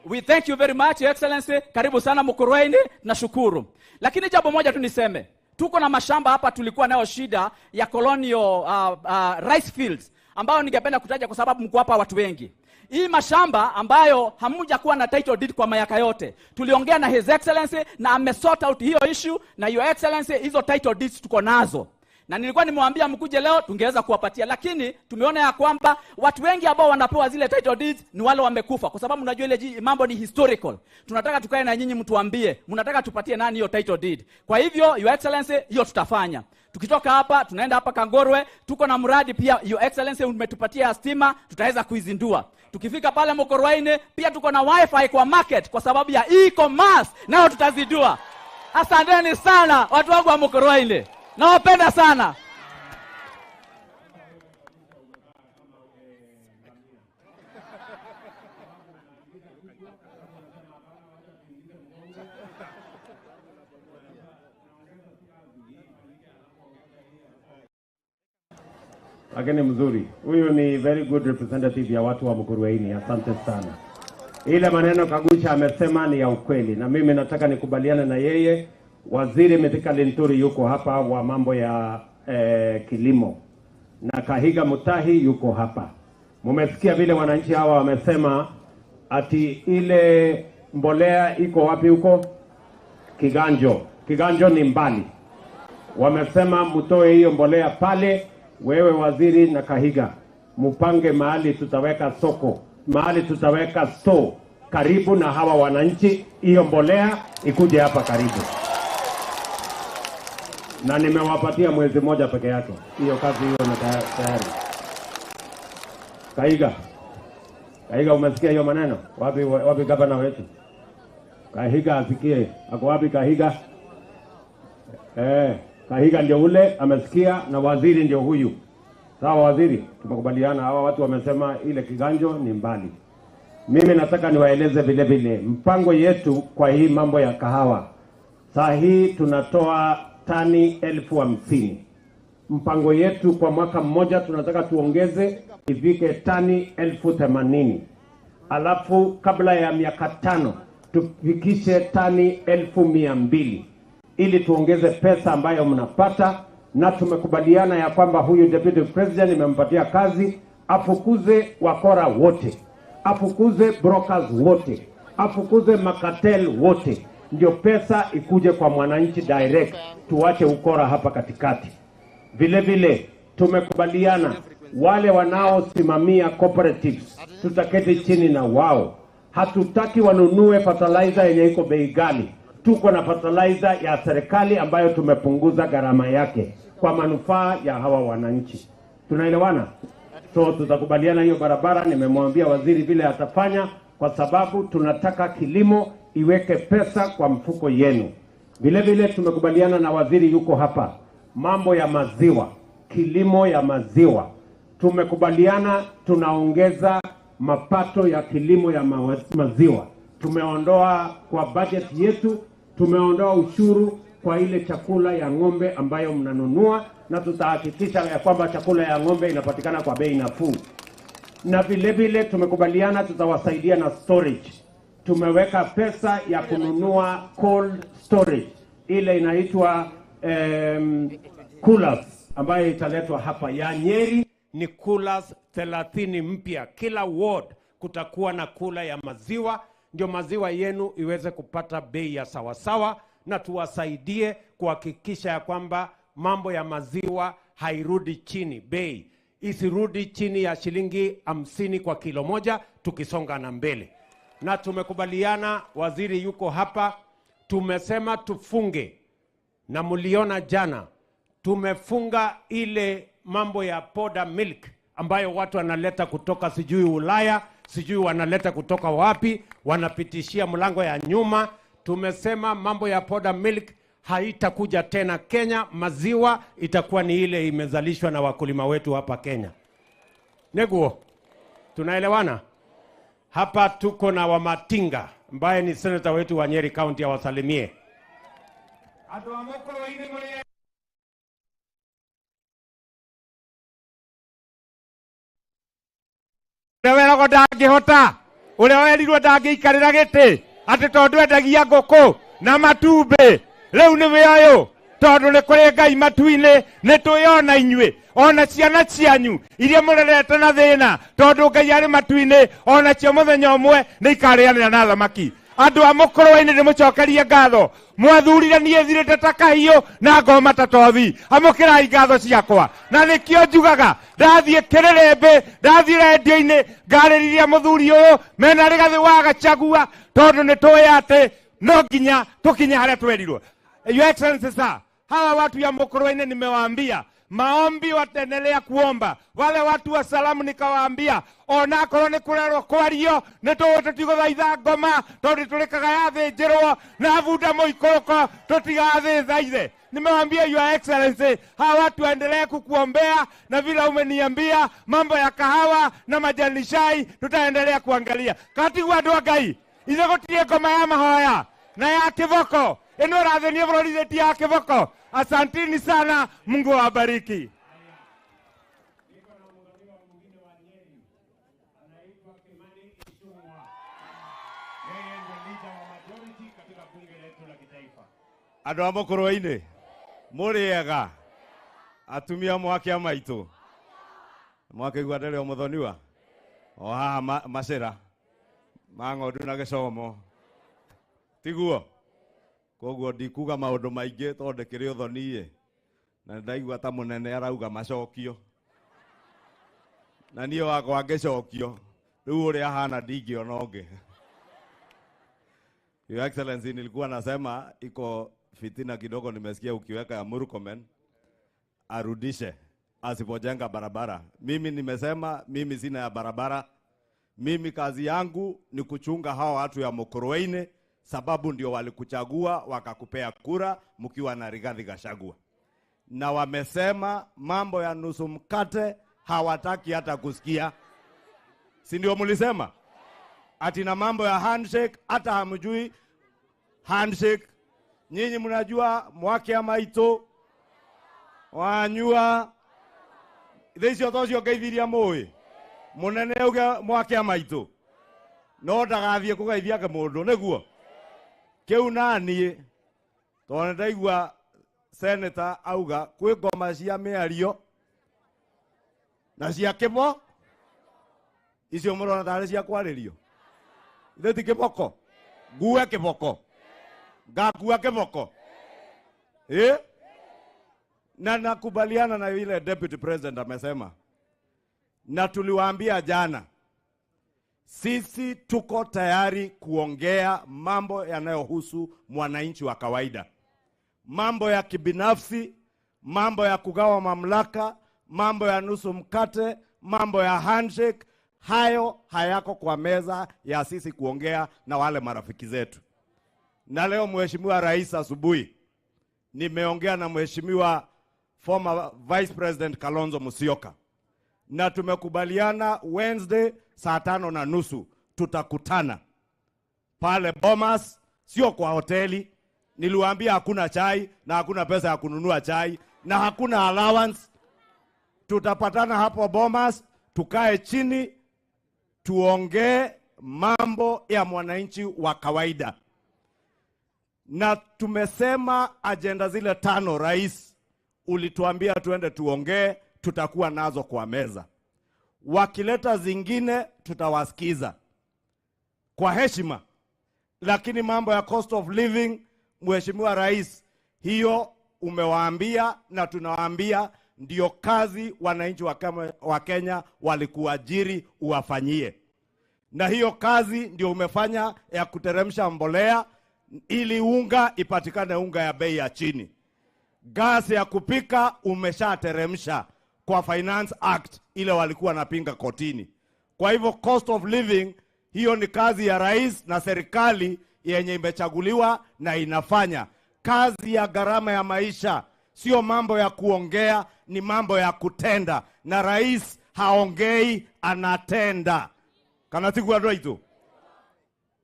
We thank you very much, Your Excellency. Karibu sana Mukrweni, tunashukuru. Lakini jambo moja tu niseme, tuko na mashamba hapa tulikuwa nayo shida ya colonial rice fields, ambao ningependa kutaja kwa sababu mko hapa watu wengi. Hii mashamba ambayo hamuja kuwa na title deed kwa miaka yote, tuliongea na His Excellency na amesort out hiyo issue, na Your Excellency hizo title deeds tuko nazo. Na nilikuwa nimwambia mkuje leo tungeweza kuwapatia, lakini tumeona ya kwamba watu wengi ambao wanapewa zile title deeds ni wale wamekufa, kwa sababu unajua ile mambo ni historical. Tunataka tukae na nyinyi mtuambie mnataka tupatie nani hiyo title deed. Kwa hivyo Your Excellency, hiyo tutafanya. Tukitoka hapa tunaenda hapa Kangorwe, tuko na mradi pia Your Excellency umetupatia stima, tutaweza kuizindua. Tukifika pale Mukrweni pia tuko na wifi kwa market kwa sababu ya e-commerce, nao tutazidua. Asanteni sana watu wangu wa Mukrweni. Nawapenda sana. Lakini mzuri. Huyu ni very good representative ya watu wa Mukrweni. Asante sana. Ile maneno Kagusha amesema ni ya ukweli, na mimi nataka nikubaliane na yeye. Waziri Mithika Linturi yuko hapa wa mambo ya kilimo, na Kahiga Mutahi yuko hapa. Mumesikia vile wananchi hawa wamesema ati ile mbolea iko wapi huko? Kiganjo. Kiganjo ni mbali. Wamesema mtoe hiyo mbolea pale. Wewe waziri na Kahiga, mupange mahali tutaweka soko, mahali tutaweka store karibu na hawa wananchi, hiyo mbolea ikuje hapa karibu. Na nimewapatia mwezi mmoja peke yake. Hiyo kazi hiyo ni tayari. Kahiga umesikia hiyo maneno? Wapi gavana wetu? Kahiga asikie. Ako wapi Kahiga? Kahiga ndio ule amesikia, na waziri ndio huyu. Sawa waziri, tumekubaliana. Hawa watu wamesema ile Kiganjo ni mbali. Mimi nataka niwaeleze vile vile mpango yetu kwa hii mambo ya kahawa. Saa hii tunatoa tani 50,000. Mpango yetu kwa mwaka mmoja tunataka tuongeze ifike tani 80,000. Alafu kabla ya miaka 5 tufikishe tani 100,200 ili tuongeze pesa ambayo mnapata, na tumekubaliana ya kwamba huyu deputy president nimempatia kazi afukuze wakora wote, afukuze brokers wote, afukuze makatel wote, ndio pesa ikuje kwa mwananchi direct, tuache ukora hapa katikati. Vile vile tumekubaliana wale wanaosimamia cooperatives tutaketi chini na wao. Hatutaki wanunue fertilizer yenye iko bei ghali. Tuko na fertilizer ya serikali ambayo tumepunguza gharama yake kwa manufaa ya hawa wananchi. Tunaelewana? So tutakubaliana hiyo barabara. Nimemwambia waziri vile atafanya, kwa sababu tunataka kilimo iweke pesa kwa mfuko yenu. Vile vile tumekubaliana na waziri yuko hapa, mambo ya maziwa, kilimo ya maziwa. Tumekubaliana tunaongeza mapato ya kilimo ya maziwa. Tumeondoa kwa budget yetu, tumeondoa ushuru kwa ile chakula ya ng'ombe ambayo mnanunua, na tutahakikisha ya kwamba chakula ya ng'ombe inapatikana kwa bei nafuu. Na vile vile tumekubaliana tutawasaidia na storage. Tumeweka pesa ya kununua cold storage, ile inaitwa coolers ambayo italetwa hapa ya Nyeri. Ni coolers 30 mpya. Kila ward kutakuwa na kula ya maziwa, ndio maziwa yenu iweze kupata bei ya sawasawa, na tuwasaidie kuhakikisha ya kwamba mambo ya maziwa hairudi chini, bei isirudi chini ya shilingi 50 kwa kilo moja, tukisonga na mbele. Na tumekubaliana, waziri yuko hapa, tumesema tufunge, na muliona jana tumefunga ile mambo ya powder milk ambayo watu wanaleta kutoka sijui Ulaya, sijui wanaleta kutoka wapi, wanapitishia mlango ya nyuma. Tumesema mambo ya powder milk haitakuja tena Kenya. Maziwa itakuwa ni ile imezalishwa na wakulima wetu hapa Kenya. Neguo, tunaelewana? Hapa tuko na Wamatinga ambaye ni senator wetu wa Nyeri County, awasalimie. Wera ko ndangihota uria werirwo ndangiikarira giti ati tondu endagia nguku na matumbi riu ni wioyo tondu ni kuri Ngai matu-ini ni tuyona inyui ona ciana cianyu iria murerete na thina tondu Ngai ari matu-ini ona cio muthenya umwe ni ikarianira na thamaki. Andu a Mukrwe ni mucokerie ngatho, mwathurire nie thirite ta kahiu na ngoma ta tothi. Amukirai ngatho ciakwa, na nikio njugaga ndathie kirerembe, ndathie radio-ini ngaririria muthuri uyu mena rigathi wa Gachagua tondu ni tuwe ati no nginya tukinya haria twerirwo. Your Excellency sir, hawa watu ya Mukrwe nimewaambia maombi wataendelea kuomba. Wale watu wa salamu nikawaambia ona korwo ni kurerwo kwario ni tutiguthaitha ngoma tondu turikaga yathinjirwo na bunda muikoko tutigathithaithe. Nimewaambia Your Excellency, hawa watu waendelee kukuombea, na vile umeniambia mambo ya kahawa na majani chai tutaendelea kuangalia. Katigwa andu a Ngai ithe gutire ngoma ya mahoya na ya kiboko ino rathenia burori ya kiboko. Asanteni sana, Mungu awabariki. Andu a Mukrwe muriega atumia mwake amaitu mwake gwa ndere o muthoniwa o haha macera ma ng'ondu na gicomo tiguo. Koguo ndikuga maundu maingi tondu kiri uthoni na ndaigua ta munene arauga macokio na niyo wakwa ngicokio riu uria hana ndingiona ungi. Your Excellency, nilikuwa nasema iko fitina kidogo nimesikia ukiweka ya Murkomen arudishe asipojenga barabara. Mimi nimesema mimi sina ya barabara. Mimi kazi yangu ni kuchunga hawa watu ya Mukrwe, sababu ndio walikuchagua wakakupea kura mkiwa na Rigathi Gachagua. Na wamesema mambo ya nusu mkate hawataki hata kusikia. Si ndio mlisema? ati na mambo ya handshake, hata hamjui handshake. Nyinyi mnajua mwake ama ito wanyua theicio tocio ngeithiria mui munene uge mwake ama ito no ndagathie kugeithia ke mundu niguo kiu nani tone ndaigua senator auga kwi ngoma cia miario na cia kimo icio murona tare cia kwaririo itheti kiboko ngue kiboko ngakua kiboko na nakubaliana na yule deputy president amesema, na tuliwaambia jana, sisi tuko tayari kuongea mambo yanayohusu mwananchi wa kawaida, mambo ya kibinafsi, mambo ya kugawa mamlaka, mambo ya nusu mkate, mambo ya handshake. Hayo hayako kwa meza ya sisi kuongea na wale marafiki zetu. Na leo Mheshimiwa Rais asubuhi nimeongea na Mheshimiwa former Vice President Kalonzo Musyoka, na tumekubaliana Wednesday saa 5:30 tutakutana pale Bomas, sio kwa hoteli. Niliwaambia hakuna chai na hakuna pesa ya kununua chai na hakuna allowance. Tutapatana hapo Bomas, tukae chini tuongee mambo ya mwananchi wa kawaida. Na tumesema agenda zile 5 rais ulituambia tuende tuongee, tutakuwa nazo kwa meza. Wakileta zingine tutawasikiza kwa heshima, lakini mambo ya cost of living, Mheshimiwa Rais, hiyo umewaambia na tunawaambia ndio kazi wananchi wa Kenya walikuajiri uwafanyie. Na hiyo kazi ndio umefanya ya kuteremsha mbolea ili unga ipatikane, unga ya bei ya chini. Gasi ya kupika umeshateremsha kwa Finance Act ile walikuwa napinga kotini. Kwa hivyo cost of living, hiyo ni kazi ya rais na serikali yenye imechaguliwa na inafanya. Kazi ya gharama ya maisha sio mambo ya kuongea, ni mambo ya kutenda. Na rais haongei, anatenda. Kana tigwa ndoito.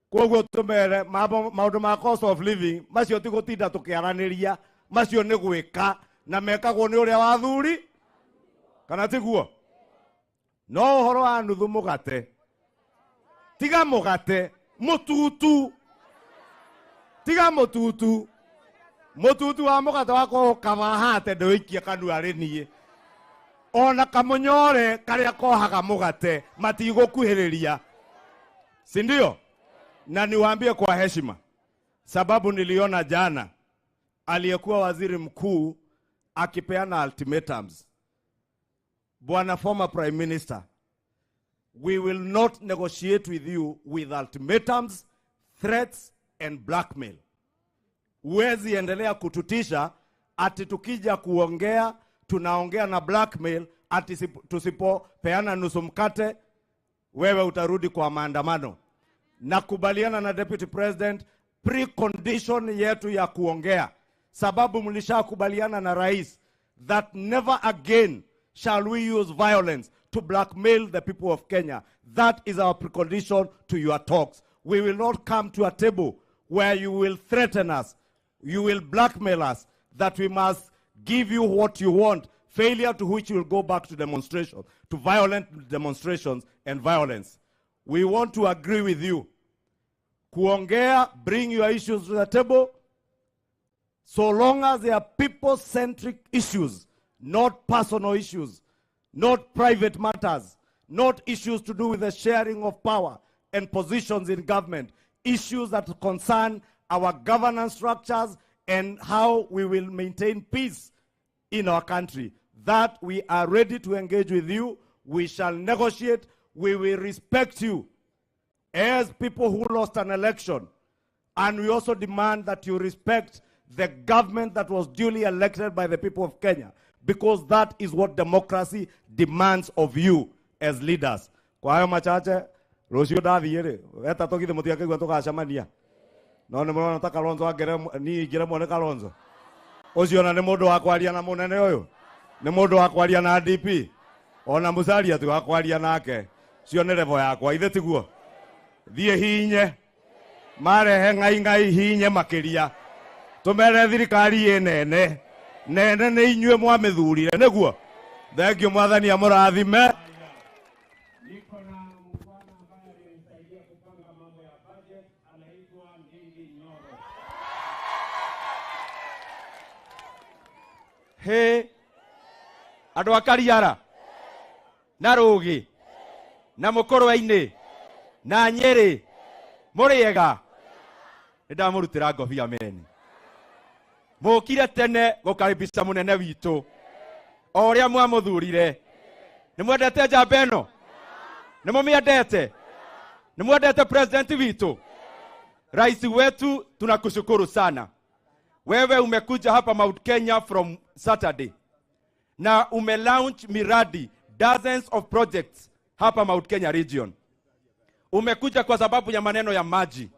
Koguo tumere maundu ma cost of living macio tigutinda tukiaraniria, macio ni gwika na mekagwo ni uria wathuri. Kana tiguo no horo wa nuthu mugate, tiga mugate mututu, tiga mututu wa mugate wako kamahate ndoikia kanu ari nie ona kamunyore karia kohaga mugate matigukuhiriria, si ndio? Na niwaambie kwa heshima, sababu niliona jana aliyekuwa waziri mkuu akipeana ultimatums. Bwana former prime minister, we will not negotiate with you with ultimatums, threats and blackmail. Huwezi endelea kututisha ati tukija kuongea tunaongea na blackmail, ati tusipopeana nusu mkate wewe utarudi kwa maandamano. Nakubaliana na deputy president, precondition yetu ya kuongea, sababu mlishakubaliana na rais that never again shall we use violence to blackmail the people of Kenya. That is our precondition to your talks. We will not come to a table where you will threaten us, you will blackmail us, that we must give you what you want, failure to which you will go back to demonstration, to violent demonstrations and violence. We want to agree with you. Kuongea, bring your issues to the table, so long as they are people-centric issues, not personal issues, not private matters, not issues to do with the sharing of power and positions in government, issues that concern our governance structures and how we will maintain peace in our country. That we are ready to engage with you. We shall negotiate. We will respect you as people who lost an election. And we also demand that you respect the government that was duly elected by the people of Kenya, because that is what democracy demands of you as leaders. Kwa hayo machache, Rocio Daviere, eta tokithe mutiakegwa tukacamania. No ne mwana ta Kalonzo agere ni igire mwana Kalonzo. Ocio na ne mundu wa kwaria na munene uyu. Ne mundu wa kwaria na DP. Ona Musalia tu wa kwaria nake. Cio ne level yakwa ithe tiguo. thiĩ hinye marehe ngai hinye makiria tumere thirikari nene nene nĩ inyuĩ mwamĩthurire nĩguo. Thengiũ mwathani amũrathime. He andũ a Kariara na Rũgĩ na Mũkũrwe-inĩ na Nyeri mũrĩega, nĩndamũrutĩra ngobia meni. Mũkire tene gũkaribisha mũnene witũ o ũrĩa mwamũthurire. Nĩmwendete njamba ĩno? Nĩmũmĩendete? Nĩmwendete president witũ? Rais wetu tunakushukuru sana. Wewe umekuja hapa Mount Kenya from Saturday na umelaunch miradi dozens of projects hapa Mount Kenya region. Umekuja kwa sababu ya maneno ya maji,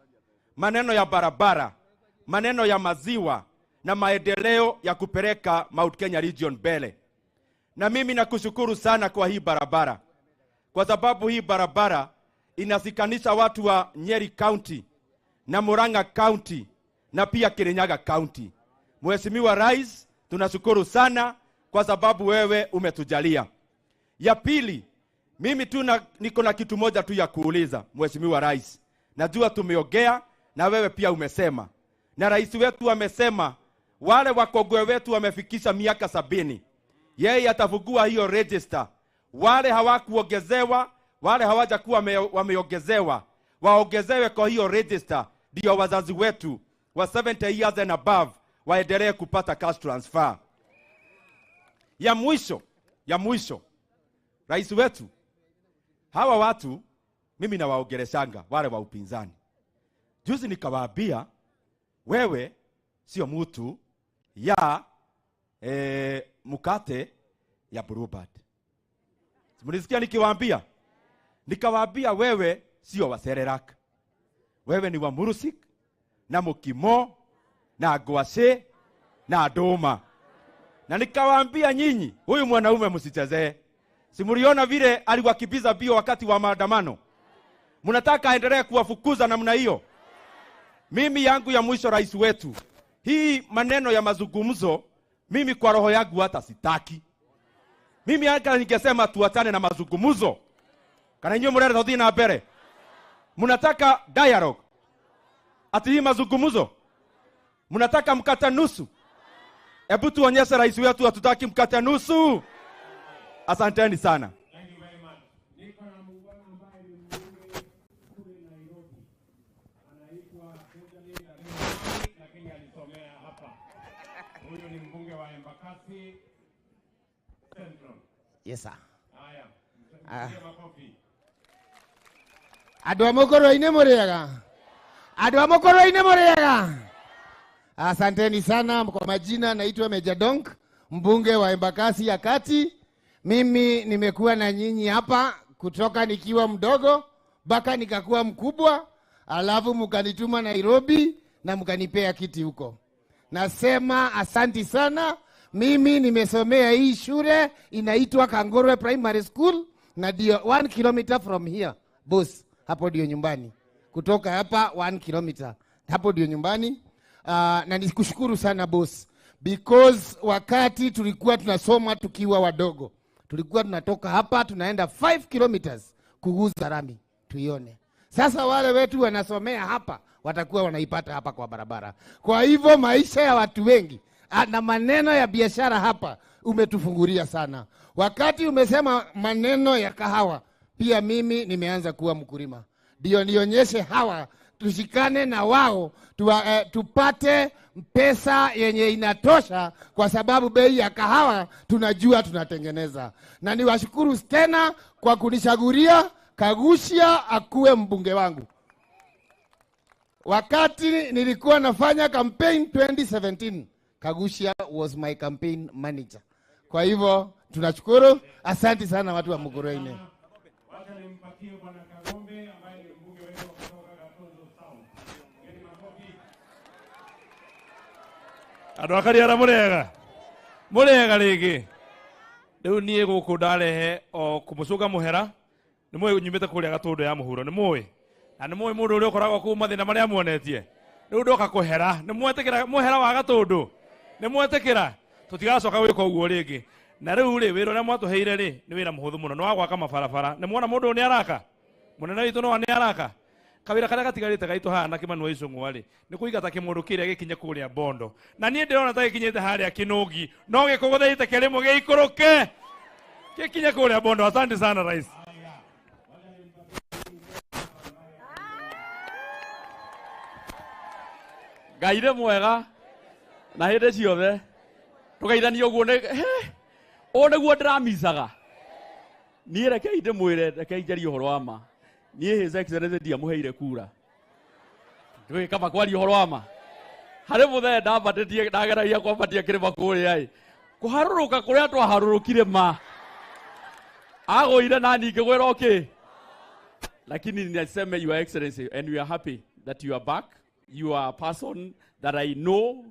maneno ya barabara, maneno ya maziwa na maendeleo ya kupeleka Mount Kenya region mbele. Na mimi nakushukuru sana kwa hii barabara, kwa sababu hii barabara inasikanisha watu wa Nyeri County na Murang'a County na pia Kirinyaga County. Mheshimiwa Rais, tunashukuru sana kwa sababu wewe umetujalia. Ya pili, mimi niko na kitu moja tu ya kuuliza Mheshimiwa Rais. Najua tumeongea na wewe pia umesema. Na rais wetu amesema wale wakongwe wetu wamefikisha miaka 70. Yeye atafungua hiyo register. Wale hawakuongezewa, wale hawajakuwa wameongezewa, waongezewe kwa hiyo register, ndio wazazi wetu wa 70 years and above waendelee kupata cash transfer. Ya mwisho, rais wetu, hawa watu mimi nawaongeleshanga wale wa upinzani. Juzi nikawaambia wewe sio mtu ya mkate ya Bluebird. Mlisikia nikiwaambia? Nikawaambia wewe sio wa Serelak. Wewe ni wa Murusik na Mukimo na Gwase na Doma. Na nikawaambia nyinyi, huyu mwanaume msichezee. Si mliona vile aliwakibiza bio wakati wa maandamano? Mnataka aendelee kuwafukuza namna hiyo? Mimi yangu ya mwisho rais wetu, hii maneno ya mazungumzo mimi kwa roho yangu hata sitaki. Mimi hata ningesema tuachane na mazungumzo. Kana nyinyi mrenda todi na mbere. Mnataka dialogue? Ati hii mazungumzo? Mnataka mkate nusu? Hebu tuonyeshe rais wetu hatutaki mkate nusu. Asanteni sana. Thank you very much. Niko na muungano ambaye ni mbunge kule Nairobi. Anaitwa Benjamin Arena, lakini alisomea hapa. Huyu ni mbunge wa Embakasi Central. Yes sir. Haya. Makofi. Andũ a Mũkũrwe-inĩ mũrĩega? Andũ a Mũkũrwe-inĩ mũrĩega? Asanteni sana. Kwa majina naitwa Meja Donk, mbunge wa Embakasi ya Kati. Mimi nimekuwa na nyinyi hapa kutoka nikiwa mdogo mpaka nikakuwa mkubwa, alafu mkanituma Nairobi na mkanipea kiti huko. Nasema asanti sana. Mimi nimesomea hii shule inaitwa Kangorwe Primary School na ndio 1 kilometer from here. Boss, hapo ndio nyumbani. Kutoka hapa 1 kilometer. Hapo ndio nyumbani. Na nikushukuru sana boss, because wakati tulikuwa tunasoma tukiwa wadogo, tulikuwa tunatoka hapa tunaenda 5 kilometers kuguza rami tuione. Sasa wale wetu wanasomea hapa watakuwa wanaipata hapa kwa barabara. Kwa hivyo maisha ya watu wengi na maneno ya biashara hapa umetufungulia sana. Wakati umesema maneno ya kahawa, pia mimi nimeanza kuwa mkulima. Ndio nionyeshe hawa tushikane na wao tupate pesa yenye inatosha, kwa sababu bei ya kahawa tunajua tunatengeneza. Na niwashukuru tena kwa kunichagulia Kagushia akuwe mbunge wangu. Wakati nilikuwa nafanya campaign 2017, Kagushia was my campaign manager. Kwa hivyo tunashukuru. Asante sana watu wa Mukrwe. Wacha nimpatie bwana Kagombe ambaye ni mbunge wetu kutoka Gatundu Town. Ngeni makofi. Andũ a Kariara mũrĩega rĩngĩ. Rĩu niĩ gũkũ ndarehe o kũmũcũnga mũhera. Nĩ mũĩ nyumĩte kũrĩa Gatundu ya mũhuro, nĩ mũĩ. Ani moyo mundu uri ukoragwo ku mathina maria muonetie. Riu ndoka kuhera, ni mwetekira muhera wa gatundu. Ni mwetekira tutigacoka gwika uguo ringi. Na riu ri wira uria mwatuheire ri ni wira muhuthu muno, no agwaka mabarabara. Ni muona mundu ni araka. Munene witu no ni araka. Kawira karia gatigarite gaitu hana Kimani wa Icung'wa ri ni kuigata kimundu kiria gikinye kuria Bondo. Na nie ndirona ta gikinyite haria Kinungi, no gikugutheite kirimo giikuruke gikinye kuria Bondo. Asante sana rais. Gaire mwega na hinde ciothe tugeithanie uguo ni one guo ndiramicaga nie rekei ndimwire rekei njarie uhoro wa ma nie his excellency ndiamuheire kura ndui kama kwari uhoro wa ma hari muthe ndambatie ndageragia kwambatia kirima kuria i kuharuruka kuria twaharurukire ma agoire na ninge gwira okay lakini ninasema your excellency and we are happy that you are back. You are a person that I know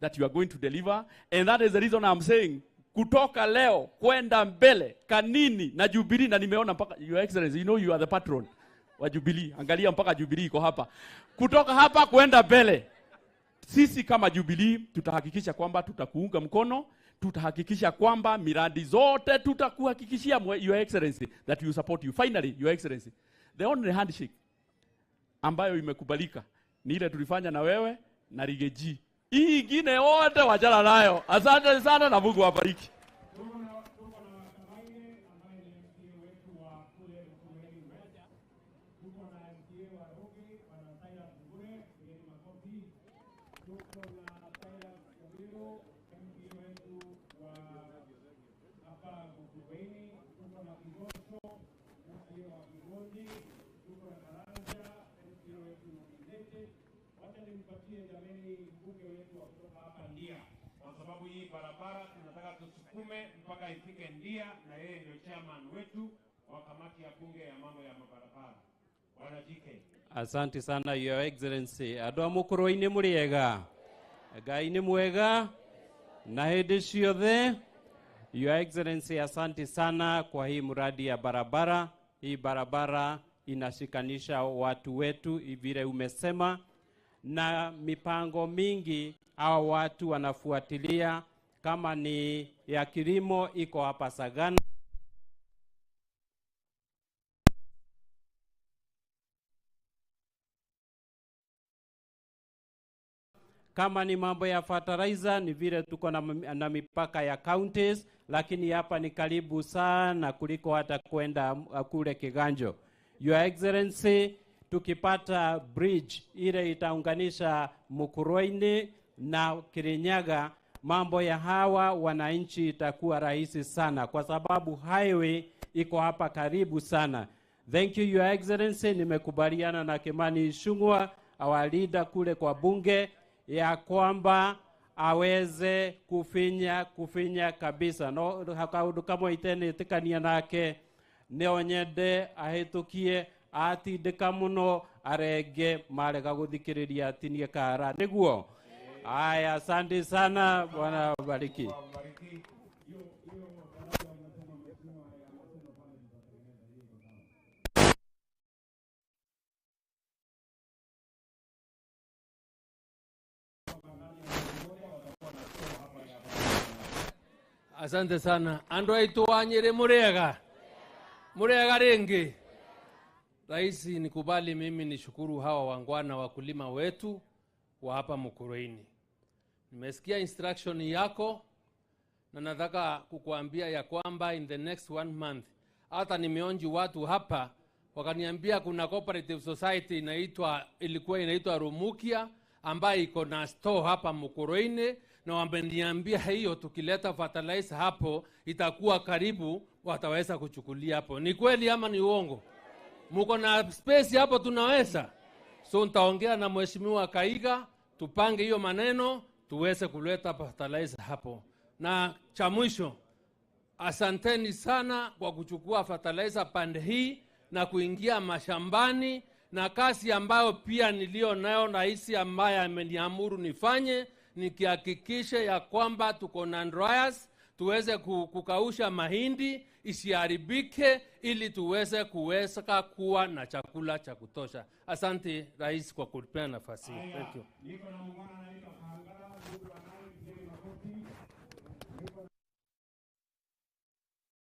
that you are going to deliver, and that is the reason I'm saying kutoka leo kwenda mbele Kanini na Jubilee, na nimeona mpaka your excellency, you know you are the patron wa Jubilee, angalia mpaka Jubilee iko hapa. Kutoka hapa kwenda mbele sisi kama Jubilee tutahakikisha kwamba tutakuunga mkono, tutahakikisha kwamba miradi zote tutakuhakikishia your excellency that you support you. Finally your excellency, the only handshake ambayo imekubalika ni ile tulifanya na wewe na Rigeji. Hii ingine wote wachana nayo. Asante sana na Mungu awabariki. Barabara tunataka tusukume mpaka ifike Ndia, na yeye ndio chairman wetu wa kamati ya bunge ya mambo ya mabarabara. Bwana JK. Asante sana your excellency. Andũ Mukrwe-ini muriega. Ngai ni mwega na hĩndĩ ciothe. Your excellency, asante sana kwa hii mradi ya barabara. Hii barabara inashikanisha watu wetu vile umesema, na mipango mingi hao watu wanafuatilia. Kama ni ya kilimo iko hapa Sagana, kama ni mambo ya fertilizer ni vile tuko na mipaka ya counties, lakini hapa ni karibu sana kuliko hata kwenda kule Kiganjo. Your excellency, tukipata bridge ile itaunganisha Mukrwe na Kirinyaga, mambo ya hawa wananchi itakuwa rahisi sana kwa sababu highway iko hapa karibu sana. Thank you your excellency. Nimekubaliana na Kimani Icung'wa our leader kule kwa bunge ya kwamba aweze kufinya kabisa. No hakaundu kamwe itene tikania nake neonyende ahitukie atindika muno arenge marega guthikiriria atinie kara niguo. Aya, asante sana, Bwana bariki. Asante sana. Andu aitu wa Nyeri muriega. Muriega ringi. Rais, nikubali mimi nishukuru hawa wangwana wakulima wetu wa hapa Mukrwe. Nimesikia instruction yako na nataka kukuambia ya kwamba in the next 1 month, hata nimeonji watu hapa wakaniambia kuna cooperative society ilikuwa inaitwa Rumukia ambayo iko na store hapa Mukrwe, na wameniambia hiyo tukileta fertilizer hapo itakuwa karibu, wataweza kuchukulia hapo. Ni kweli ama ni uongo? Muko na space hapo tunaweza? So nitaongea na mheshimiwa Kaiga tupange hiyo maneno tuweze kuleta fertilizer hapo. Na cha mwisho, asanteni sana kwa kuchukua fertilizer pande hii na kuingia mashambani, na kazi ambayo pia nilio nayo na hisi ambaye ameniamuru nifanye nikihakikisha ya kwamba tuko na dryers, tuweze kukausha mahindi isiharibike, ili tuweze kuwa na chakula cha kutosha. Asante Rais kwa kunipa nafasi. Thank you.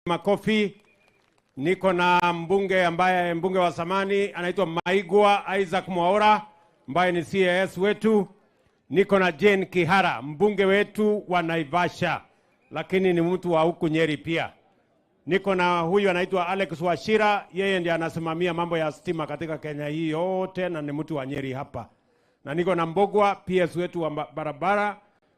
Makofi. Niko na mbunge wa zamani anaitwa Maigwa Isaac Mwaura ambaye ni CAS wetu. Niko na Jane Kihara, mbunge wetu wa Naivasha, lakini ni mtu wa huku Nyeri pia. Niko na huyu anaitwa Alex Washira, yeye ndiye anasimamia mambo ya stima katika Kenya hii yote na ni mtu wa Nyeri hapa. Na niko na Mbogwa, PS wetu wa barabara,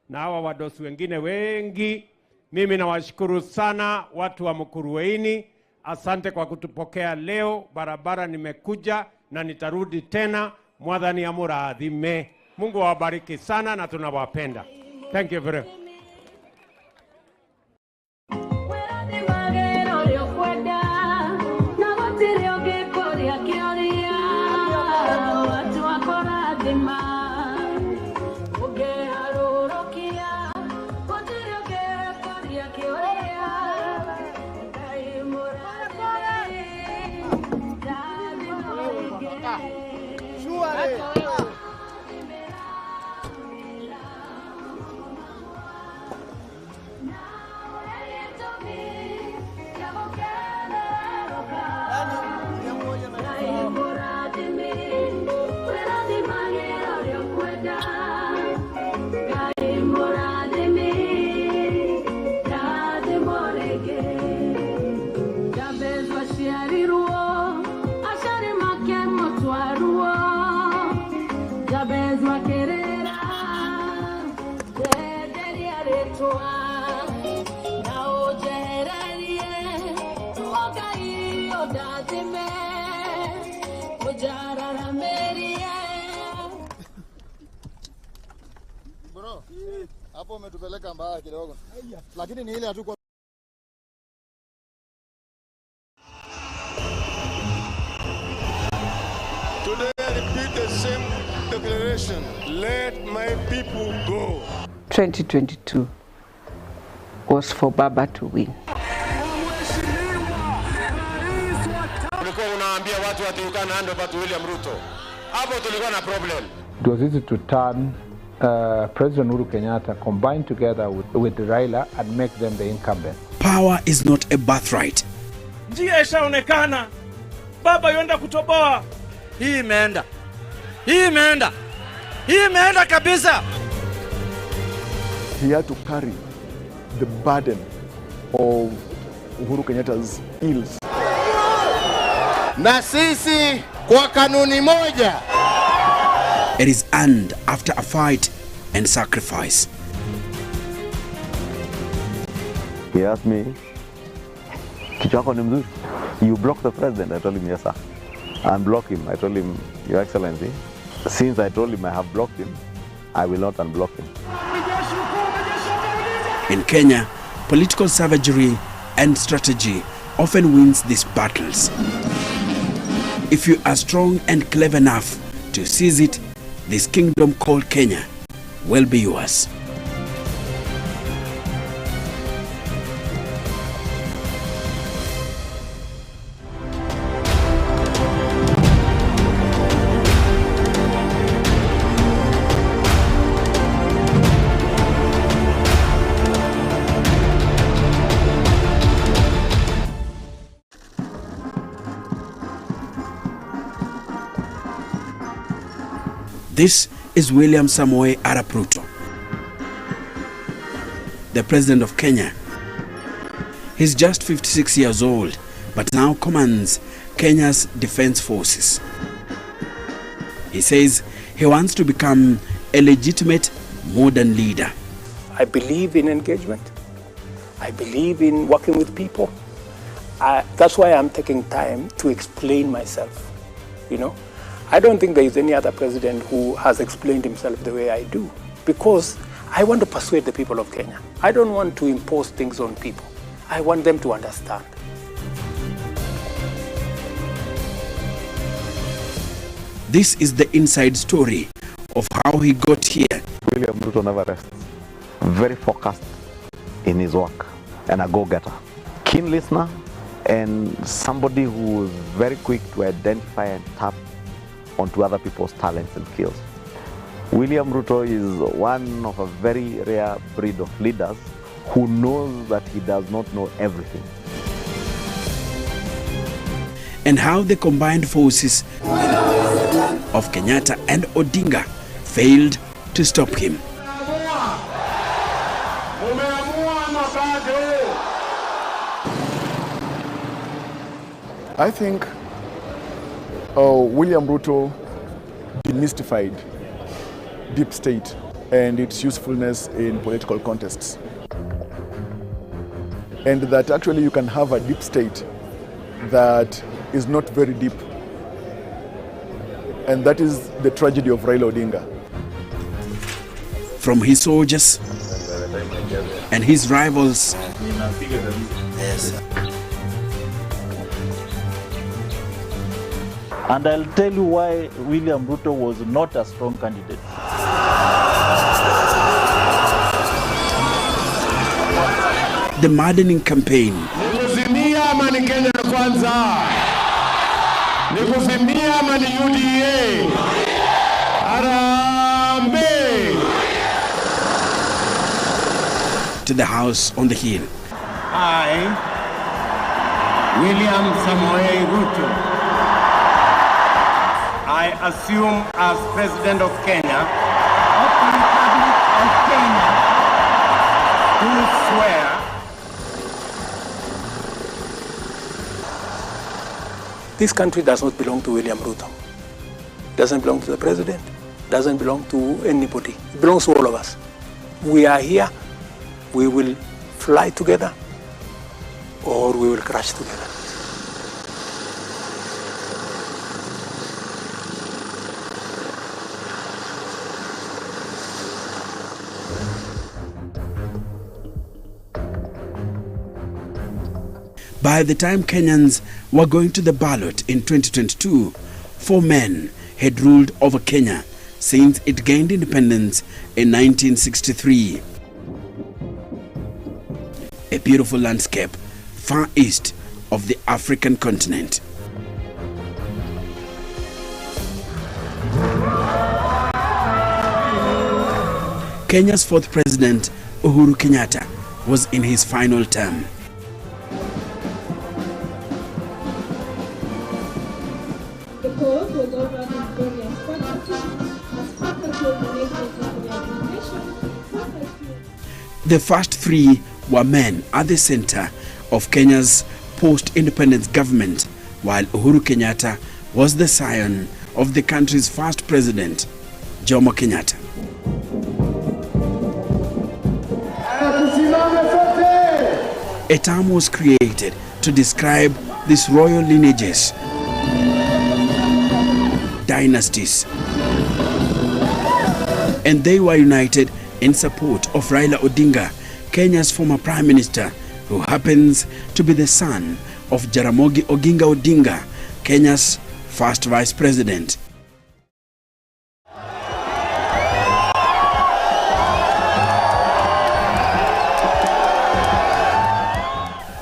na hawa wadosi wengine wengi. Mimi nawashukuru sana watu wa Mukrwe. Asante kwa kutupokea leo. Barabara nimekuja na nitarudi tena. Mwathani amurathime. Mungu awabariki sana na tunawapenda. Thank you very much. Bro, hapo umetupeleka mbaya kidogo. Lakini ni ile hatuko. Today I repeat the same declaration. Let my people go. 2022 was for Baba to win. Ulikuwa unaambia watu watukana hand over to William Ruto. Hapo tulikuwa na problem. It was easy to turn President Uhuru Kenyatta, combine together with Raila and make them the incumbent. Power is not a birthright. Njia ishaonekana. Baba yenda kutoboa. Hii imeenda. Hii imeenda. Hii imeenda kabisa. He had to carry the burden of Uhuru Kenyatta's ills. Na sisi kwa kanuni moja. It is earned after a fight and sacrifice. He asked me, kichwa yako ni mzuri? You block the president? I told him, yes sir. Unblock him. I told him, Your Excellency, since I told him I have blocked him, I will not unblock him. In Kenya, political savagery and strategy often wins these battles. If you are strong and clever enough to seize it, this kingdom called Kenya will be yours. This is William Samoei Arap Ruto, the President of Kenya. He's just 56 years old, but now commands Kenya's defense forces. He says he wants to become a legitimate modern leader. I believe in engagement. I believe in working with people. That's why I'm taking time to explain myself, you know. I don't think there is any other president who has explained himself the way I do, because I want to persuade the people of Kenya. I don't want to impose things on people. I want them to understand. This is the inside story of how he got here. William Ruto never rests. Very focused in his work. and a go-getter. Keen listener and somebody who is very quick to identify and tap onto other people's talents and skills. William Ruto is one of a very rare breed of leaders who knows that he does not know everything. And how the combined forces of Kenyatta and Odinga failed to stop him. I think William Ruto demystified deep state and its usefulness in political contests. And that actually you can have a deep state that is not very deep. And that is the tragedy of Raila Odinga. From his soldiers and his rivals, and I'll tell you why William Ruto was not a strong candidate. The maddening campaign. Nikuzimia ama ni Kenya Kwanza? Nikuzimia ama ni UDA? Harambee! To the house on the hill. I, William Samoei Ruto, I assume as President of Kenya, of the Republic of Kenya, do swear this country does not belong to William Ruto. Doesn't belong to the president. Doesn't belong to anybody. It belongs to all of us. We are here. We will fly together, or we will crash together. By the time Kenyans were going to the ballot in 2022, 4 men had ruled over Kenya since it gained independence in 1963. A beautiful landscape far east of the African continent. Kenya's 4th president, Uhuru Kenyatta, was in his final term. The court was over Victoria's faculty as faculty related to the administration. The first 3 were men at the center of Kenya's post-independence government, while Uhuru Kenyatta was the scion of the country's first president, Jomo Kenyatta. A term was created to describe these royal lineages, dynasties, and they were united in support of Raila Odinga, Kenya's former prime minister, who happens to be the son of Jaramogi Oginga Odinga, Kenya's first vice president.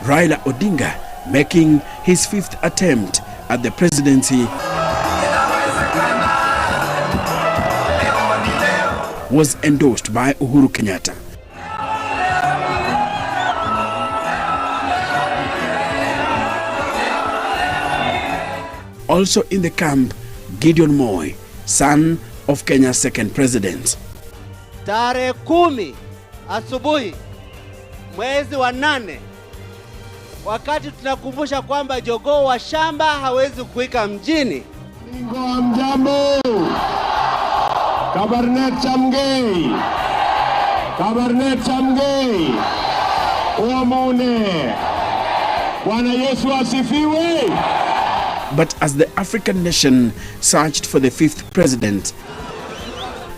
Raila Odinga making his 5th attempt at the presidency was endorsed by Uhuru Kenyatta. Also in the camp, Gideon Moi, son of Kenya's 2nd president. Tarehe 10 asubuhi mwezi wa 8, wakati tunakumbusha kwamba jogoo wa shamba hawezi kuwika mjini. Mjambo, Kabarnet Chamgei, Kabarnet Chamgei, Uamone, Bwana Yesu asifiwe. But as the African nation searched for the 5th president,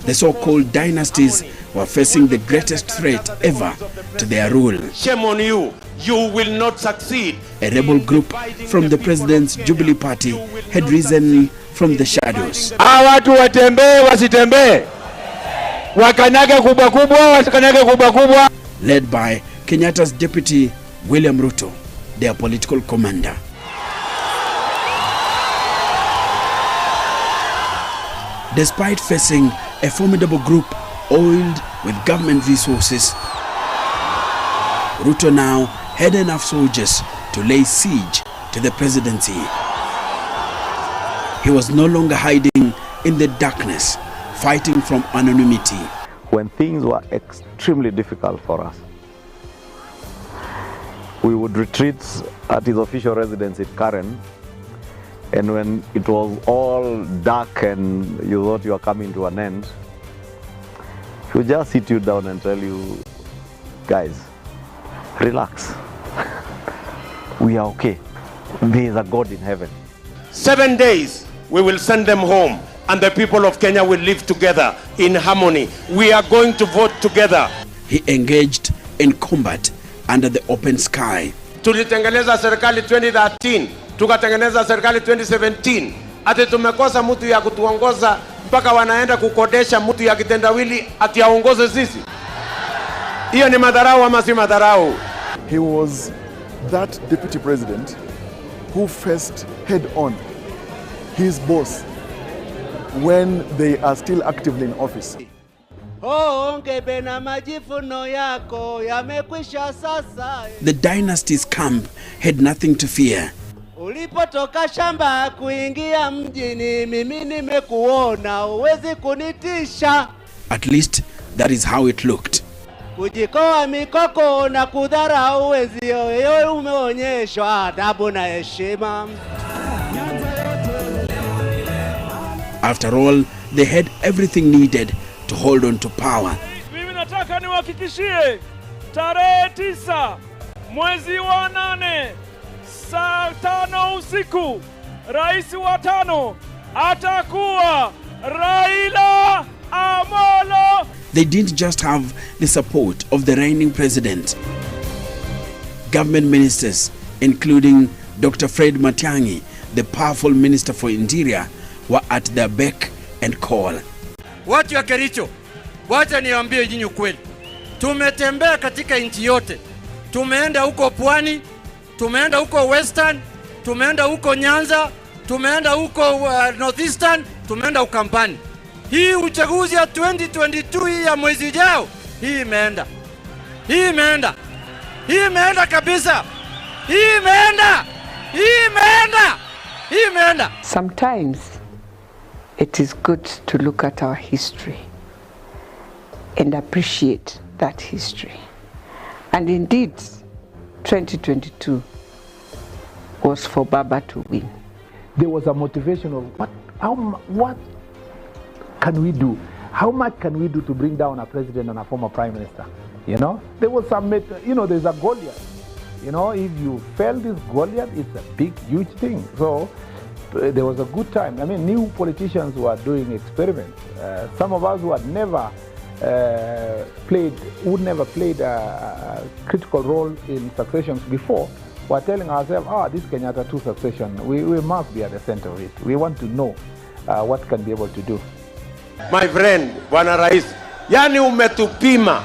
the so-called dynasties were facing the greatest threat ever to their rule. Shame on you. You will not succeed. A rebel group from the president's Jubilee Party had risen from the shadows. Watu watembee wasitembee. Wakanyage kubwa kubwa, wasikanyage kubwa kubwa. Led by Kenyatta's deputy William Ruto, their political commander. Despite facing a formidable group oiled with government resources, Ruto now had enough soldiers to lay siege to the presidency. He was no longer hiding in the darkness, fighting from anonymity. When things were extremely difficult for us, we would retreat at his official residence in Karen, and when it was all dark and you thought you were coming to an end, he would just sit you down and tell you, guys, relax. We are okay. There is a God in heaven. 7 days, we will send them home, and the people of Kenya will live together in harmony. We are going to vote together. He engaged in combat under the open sky. Tulitengeneza serikali 2013, tukatengeneza serikali 2017. Ati tumekosa mtu ya kutuongoza mpaka wanaenda kukodesha mtu ya kitendawili ati aongoze sisi. Hiyo ni madharau ama si madharau? He was that deputy president who faced head-on his boss when they are still actively in office. The dynasty's camp had nothing to fear. Ulipotoka shamba kuingia mjini, mimi nimekuona, uwezi kunitisha. At least that is how it looked. Kujikoa mikoko na kudharau wezio, wewe umeonyeshwa adabu na heshima. After all, they had everything needed to hold on to power. Mimi nataka niwahakikishie tarehe 9 mwezi wa 8 saa 5 usiku, rais wa 5 atakuwa Raila Amolo. They didn't just have the support of the reigning president. Government ministers, including Dr. Fred Matiang'i, the powerful minister for Interior, were at their beck and call. Watu ya Kericho, wacha niwaambie nyinyi ukweli. Tumetembea katika nchi yote. Tumeenda huko Pwani, tumeenda huko Western, tumeenda huko Nyanza, tumeenda huko Northeastern, tumeenda Ukambani. Hii uchaguzi ya 2022 hii ya mwezi ujao, hii imeenda. Hii imeenda. Hii imeenda kabisa. Hii imeenda. Hii imeenda. Hii imeenda. Sometimes it is good to look at our history and appreciate that history. And indeed, 2022 was for Baba to win. There was a motivation of what can we do? How much can we do to bring down a president and a former prime minister? You know, there was some, there's a Goliath. You know, if you fail this Goliath, it's a big, huge thing. So there was a good time. I mean, new politicians were doing experiments. Some of us who had never played a critical role in successions before were telling ourselves, this Kenyatta 2 succession, we must be at the center of it. We want to know what can be able to do. My friend, Bwana Rais, yani umetupima.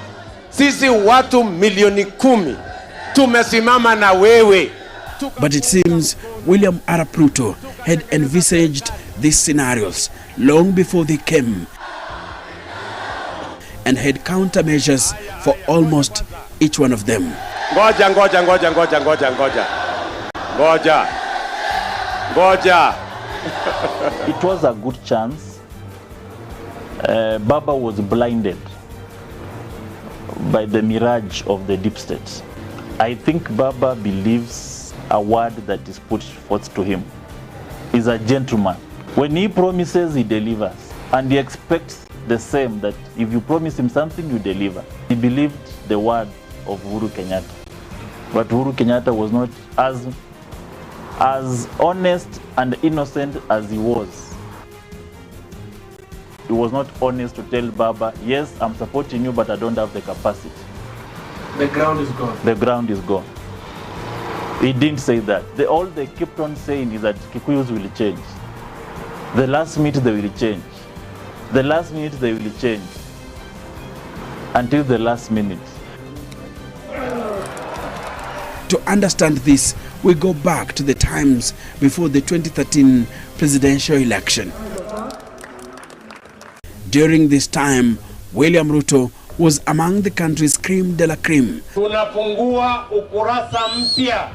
Sisi watu milioni 10 tumesimama na wewe. But it seems William Arap Ruto had envisaged these scenarios long before they came and had countermeasures for almost each one of them. Ngoja. It was a good chance. Baba was blinded by the mirage of the deep state. I think Baba believes a word that is put forth to him. He's a gentleman. When he promises, he delivers. And he expects the same, that if you promise him something, you deliver. He believed the word of Uhuru Kenyatta. But Uhuru Kenyatta was not as honest and innocent as he was. He was not honest to tell Baba, yes, I'm supporting you, but I don't have the capacity. The ground is gone. The ground is gone. He didn't say that. All they kept on saying is that Kikuyus will change. The last minute they will change. The last minute they will change. Until the last minute. To understand this, we go back to the times before the 2013 presidential election. During this time, William Ruto was among the country's cream de la cream. Tunafungua ukurasa mpya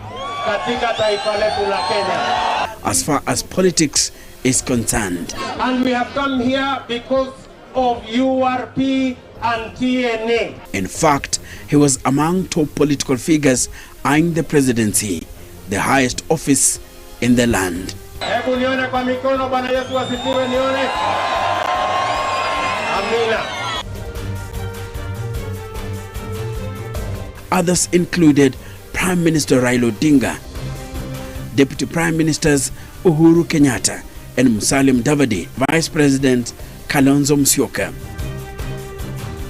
katika taifa letu la Kenya. As far as politics is concerned. And we have come here because of URP and TNA. In fact, he was among top political figures eyeing the presidency, the highest office in the land. Hebu nione kwa mikono, Bwana Yesu asifiwe, nione. Amina. Others included Prime Minister Raila Odinga, Deputy Prime Ministers Uhuru Kenyatta and Musalia Mudavadi, Vice President Kalonzo Musyoka.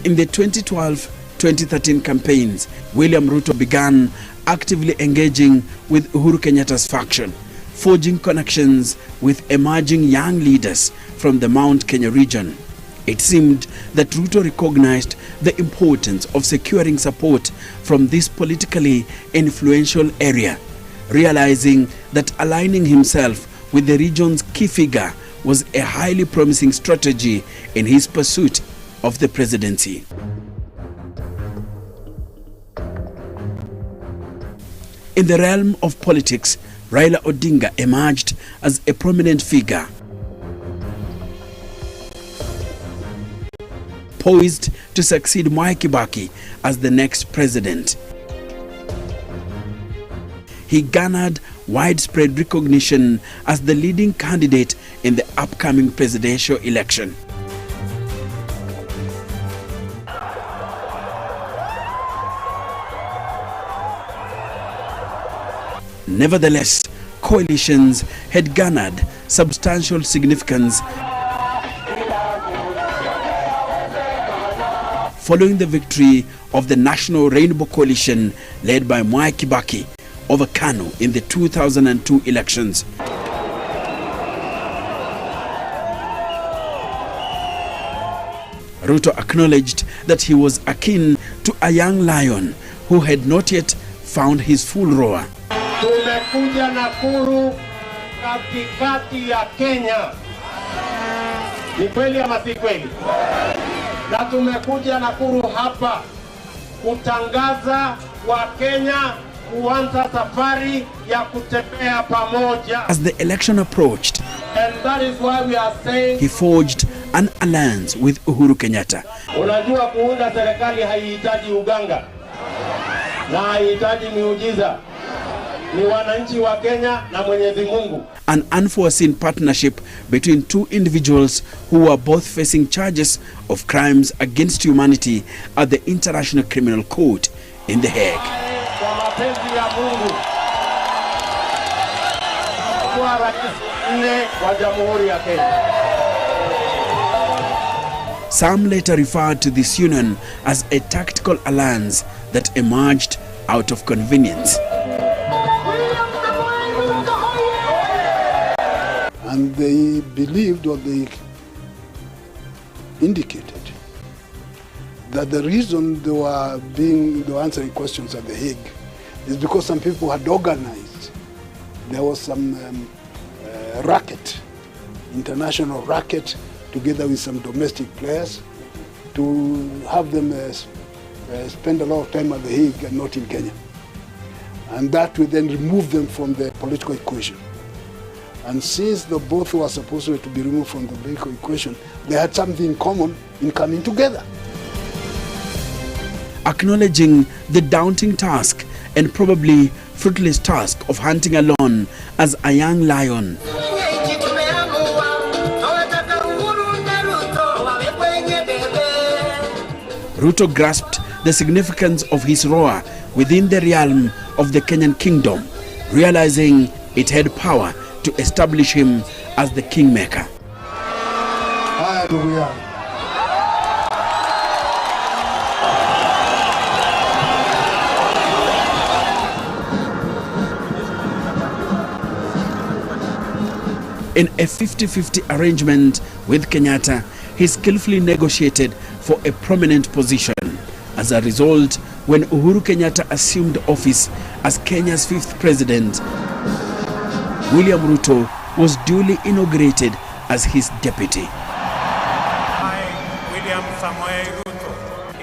In the 2012-2013 campaigns, William Ruto began actively engaging with Uhuru Kenyatta's faction, forging connections with emerging young leaders from the Mount Kenya region. It seemed that Ruto recognized the importance of securing support from this politically influential area, realizing that aligning himself with the region's key figure was a highly promising strategy in his pursuit of the presidency. In the realm of politics, Raila Odinga emerged as a prominent figure, poised to succeed Mwai Kibaki as the next president. He garnered widespread recognition as the leading candidate in the upcoming presidential election. Nevertheless, coalitions had garnered substantial significance following the victory of the National Rainbow Coalition led by Mwai Kibaki over KANU in the 2002 elections. Ruto acknowledged that he was akin to a young lion who had not yet found his full roar. Tumekuja Nakuru katikati ya Kenya. Ni kweli ama si kweli? Na tumekuja Nakuru hapa kutangaza wa Kenya kuanza safari ya kutembea pamoja. As the election approached, and that is why we are saying he forged an alliance with Uhuru Kenyatta. Unajua kuunda serikali haihitaji uganga na haihitaji miujiza. Ni wananchi wa Kenya na Mwenyezi Mungu. An unforeseen partnership between two individuals who were both facing charges of crimes against humanity at the International Criminal Court in The Hague. Kwa mapenzi ya Mungu, kwa rais wa Jamhuri ya Kenya. Some later referred to this union as a tactical alliance that emerged out of convenience. And they believed, or they indicated, that the reason they were answering questions at The Hague is because some people had organized. There was some racket, international racket, together with some domestic players, to have them spend a lot of time at The Hague and not in Kenya. And that would then remove them from the political equation. And since the both were supposed to be removed from the political equation, they had something in common in coming together. Acknowledging the daunting task and probably fruitless task of hunting alone as a young lion, Ruto grasped the significance of his roar within the realm of the Kenyan kingdom, realizing it had power to establish him as the kingmaker. In a 50-50 arrangement with Kenyatta, he skillfully negotiated for a prominent position. As a result, when Uhuru Kenyatta assumed office as Kenya's 5th president, William Ruto was duly inaugurated as his deputy. I, William Samoei Ruto,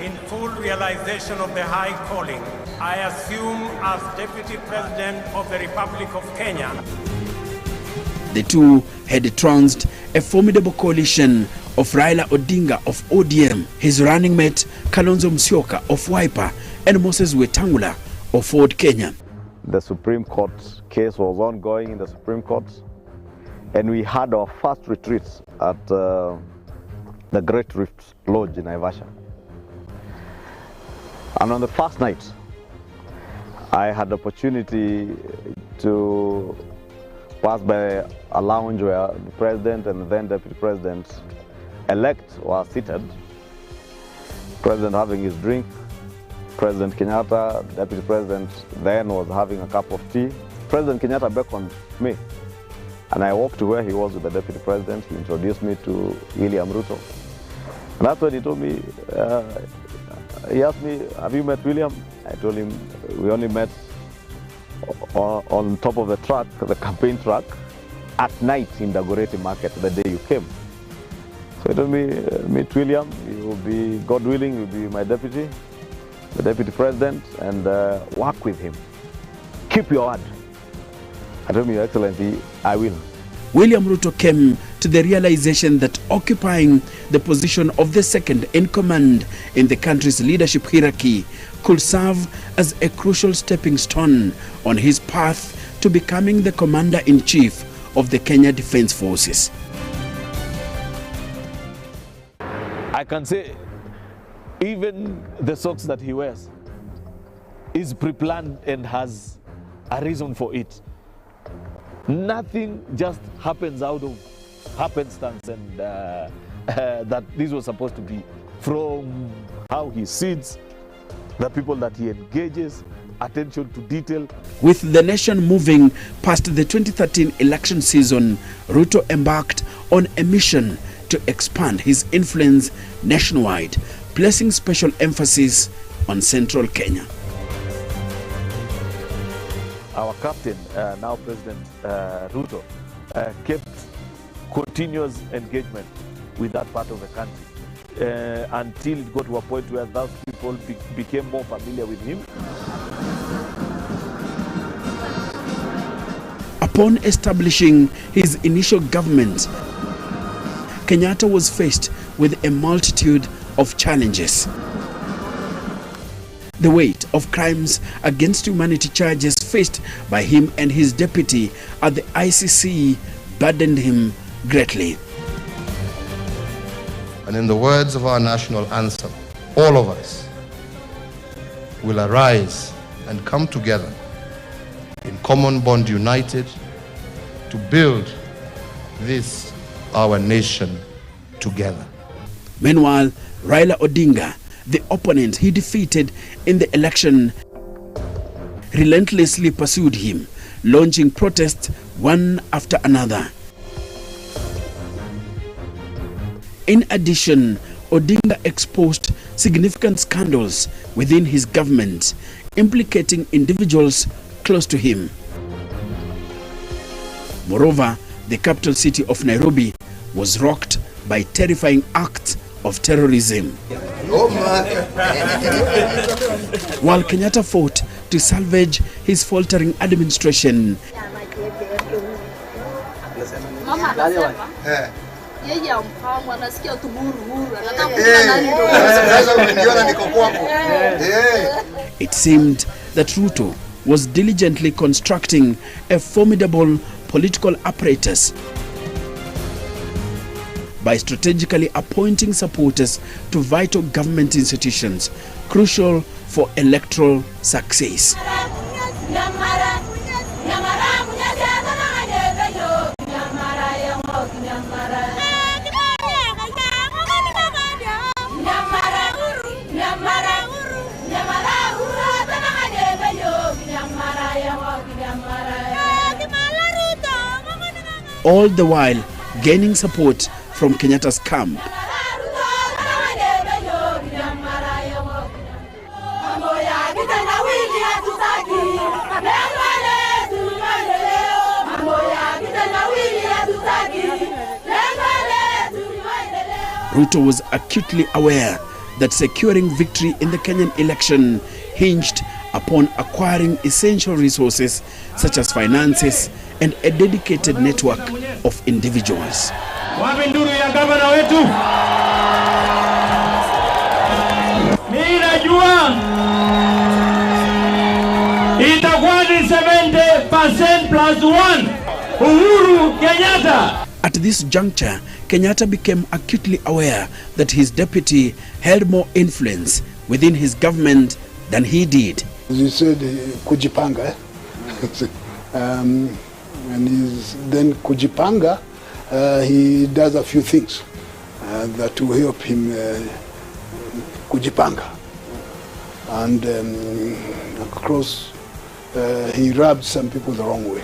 in full realization of the high calling, I assume as Deputy President of the Republic of Kenya. The two had trounced a formidable coalition of Raila Odinga of ODM, his running mate Kalonzo Musyoka of Wiper, and Moses Wetangula of Ford Kenya. The Supreme Court case was ongoing in the Supreme Court, and we had our first retreat at the Great Rift Lodge in Naivasha. And on the first night, I had the opportunity to pass by a lounge where the President and then Deputy President-elect were seated. President having his drink, President Kenyatta, Deputy President then was having a cup of tea. President Kenyatta beckoned me, and I walked to where he was with the Deputy President. He introduced me to William Ruto. And that's when he told me, he asked me, have you met William? I told him, we only met on top of the truck, the campaign truck, at night in Dagoretti Market the day you came. So he told me, meet William, he will be, God willing, he will be my deputy, the Deputy President, and work with him. Keep your word. I told him, Your Excellency, I will. William Ruto came to the realization that occupying the position of the second in command in the country's leadership hierarchy could serve as a crucial stepping stone on his path to becoming the commander-in-chief of the Kenya Defence Forces. I can say even the socks that he wears is pre-planned and has a reason for it. Nothing just happens out of happenstance and that this was supposed to be. From how he sits, the people that he engages, attention to detail. With the nation moving past the 2013 election season, Ruto embarked on a mission to expand his influence nationwide, placing special emphasis on central Kenya. Our captain, now President Ruto, kept continuous engagement with that part of the country until it got to a point where those people became more familiar with him. Upon establishing his initial government, Kenyatta was faced with a multitude of challenges. The weight of crimes against humanity charges faced by him and his deputy at the ICC burdened him greatly. And in the words of our national anthem, all of us will arise and come together in common bond united to build this, our nation, together. Meanwhile, Raila Odinga, the opponent he defeated in the election, relentlessly pursued him, launching protests one after another. In addition, Odinga exposed significant scandals within his government, implicating individuals close to him. Moreover, the capital city of Nairobi was rocked by terrifying acts of terrorism. While Kenyatta fought to salvage his faltering administration, it seemed that Ruto was diligently constructing a formidable political apparatus by strategically appointing supporters to vital government institutions crucial for electoral success. All the while gaining support from Kenyatta's camp. Ruto was acutely aware that securing victory in the Kenyan election hinged upon acquiring essential resources such as finances and a dedicated network of individuals. Wapi nduru ya gavana wetu? Mimi najua itakuwa ni 70% plus 1 Uhuru Kenyatta. At this juncture, Kenyatta became acutely aware that his deputy held more influence within his government than he did. You said kujipanga. And he's then kujipanga, he does a few things that will help him kujipanga. And across, he rubbed some people the wrong way.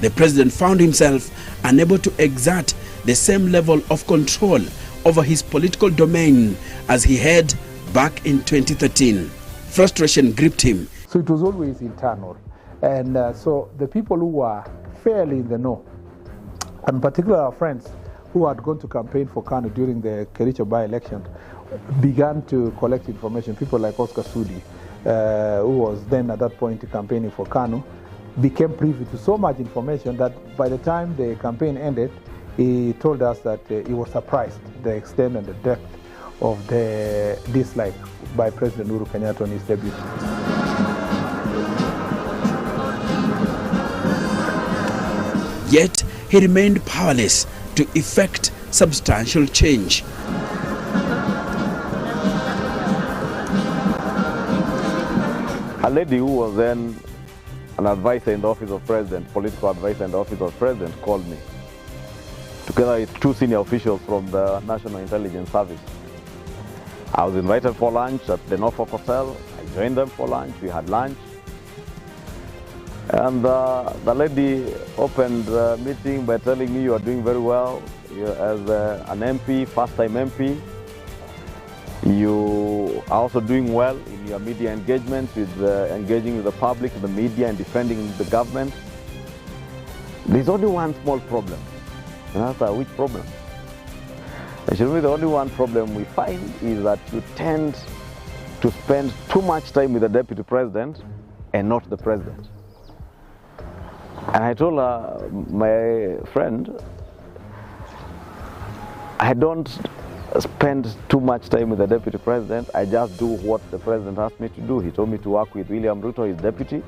The president found himself unable to exert the same level of control over his political domain as he had back in 2013. Frustration gripped him. So it was always internal. And so the people who were fairly in the know, and particularly our friends who had gone to campaign for Kanu during the Kericho by-election, began to collect information. People like Oscar Sudi, who was then at that point campaigning for Kanu, became privy to so much information that by the time the campaign ended, he told us that he was surprised the extent and the depth of the dislike by President Uhuru Kenyatta on his deputy. Yet he remained powerless to effect substantial change. A lady who was then an advisor in the office of president, political advisor in the office of president, called me, together with 2 senior officials from the National Intelligence Service. I was invited for lunch at the Norfolk Hotel. I joined them for lunch. We had lunch. And the lady opened the meeting by telling me, you are doing very well. You, as an MP, first-time MP, you are also doing well in your media engagement, with engaging with the public, the media, and defending the government. There's only one small problem. And I asked, which problem? And she told me the only one problem we find is that you tend to spend too much time with the deputy president and not the president. And I told her, my friend, I don't spend too much time with the deputy president. I just do what the president asked me to do. He told me to work with William Ruto, his deputy,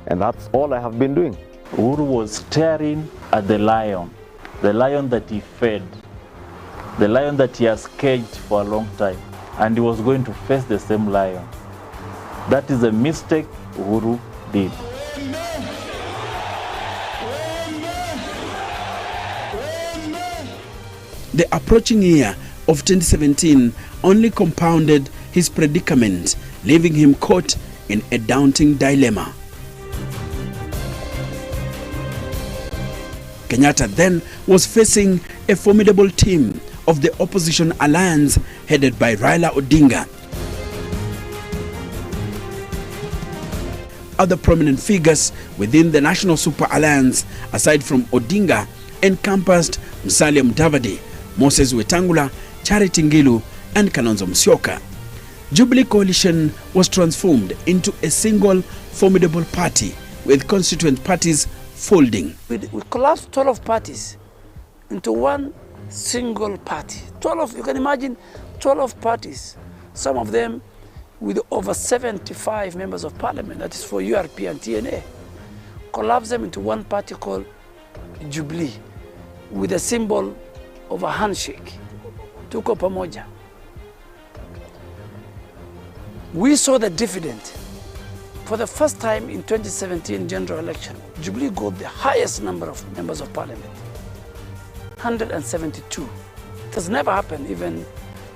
and that's all I have been doing. Uhuru was staring at the lion that he fed, the lion that he has caged for a long time, and he was going to face the same lion. That is a mistake Uhuru did. The approaching year of 2017 only compounded his predicament, leaving him caught in a daunting dilemma. Kenyatta then was facing a formidable team of the opposition alliance headed by Raila Odinga. Other prominent figures within the National Super Alliance, aside from Odinga, encompassed Musalia Mudavadi, Moses Wetangula, Charity Ngilu, and Kalonzo Musyoka. Jubilee Coalition was transformed into a single formidable party, with constituent parties folding. We collapsed 12 parties into one single party. 12, you can imagine 12 parties, some of them with over 75 members of parliament, that is for URP and TNA. Collapse them into one party called Jubilee, with a symbol of a handshake. Tuko pamoja. We saw the dividend. For the first time in 2017 general election, Jubilee got the highest number of members of parliament, 172. It has never happened, even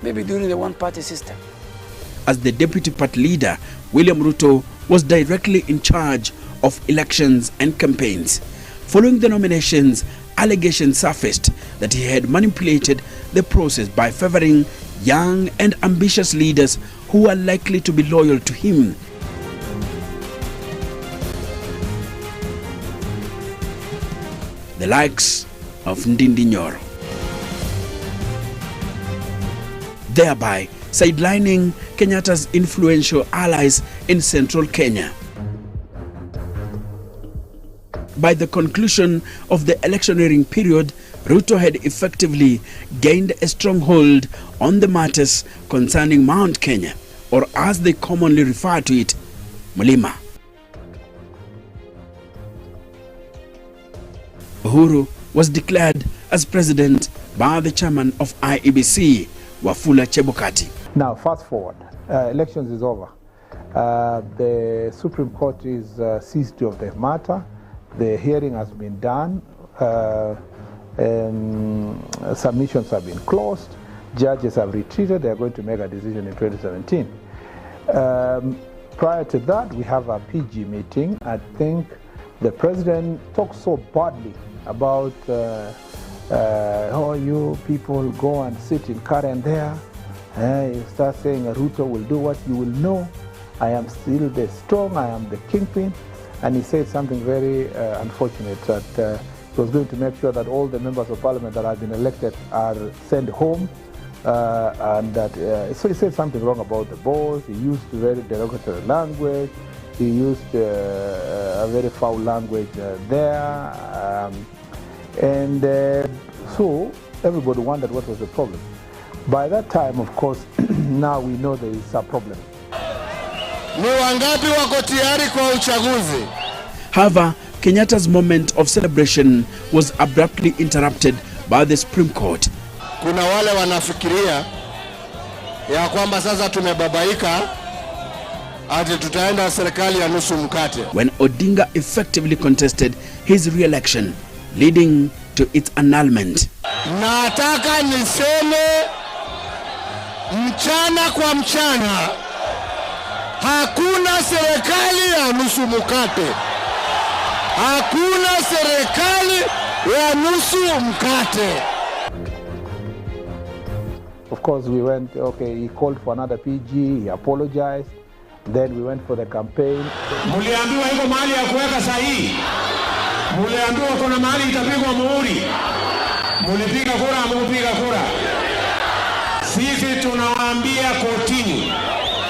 maybe during the one-party system. As the deputy party leader, William Ruto was directly in charge of elections and campaigns. Following the nominations, allegations surfaced that he had manipulated the process by favoring young and ambitious leaders who are likely to be loyal to him. The likes of Ndindi Nyoro, thereby sidelining Kenyatta's influential allies in central Kenya. By the conclusion of the electioneering period, Ruto had effectively gained a stronghold on the matters concerning Mount Kenya, or as they commonly refer to it, Mlima. Uhuru was declared as president by the chairman of IEBC, Wafula Chebukati. Now, fast forward. Elections is over. The Supreme Court is seized of the matter. The hearing has been done. Submissions have been closed. Judges have retreated. They are going to make a decision in 2017. Prior to that, we have a PG meeting. I think the president talks so badly about you people go and sit in Karen there. You start saying Ruto will do what you will know. I am still the strong, I am the kingpin. And he said something very unfortunate, that he was going to make sure that all the members of parliament that have been elected are sent home. And that, so he said something wrong about the boss. He used very derogatory language. He used a very foul language there. So everybody wondered what was the problem. By that time, of course, now we know there is a problem. However, Kenyatta's moment of celebration was abruptly interrupted by the Supreme Court. Kuna wale wanafikiria ya kwamba sasa tumebabaika ati tutaenda serikali ya nusu mkate. When Odinga effectively contested his re-election, leading to its annulment. Nataka niseme mchana kwa mchana, hakuna serikali ya nusu mkate. Hakuna serikali ya nusu mkate. Of course, we went, okay, he called for another PG, he apologized. Then we went for the campaign. Muliambiwa iko mahali ya kuweka sahihi. Muliambiwa kuna mahali itapigwa muhuri. Mulipiga kura, hamukupiga kura. Sisi tunawaambia kotini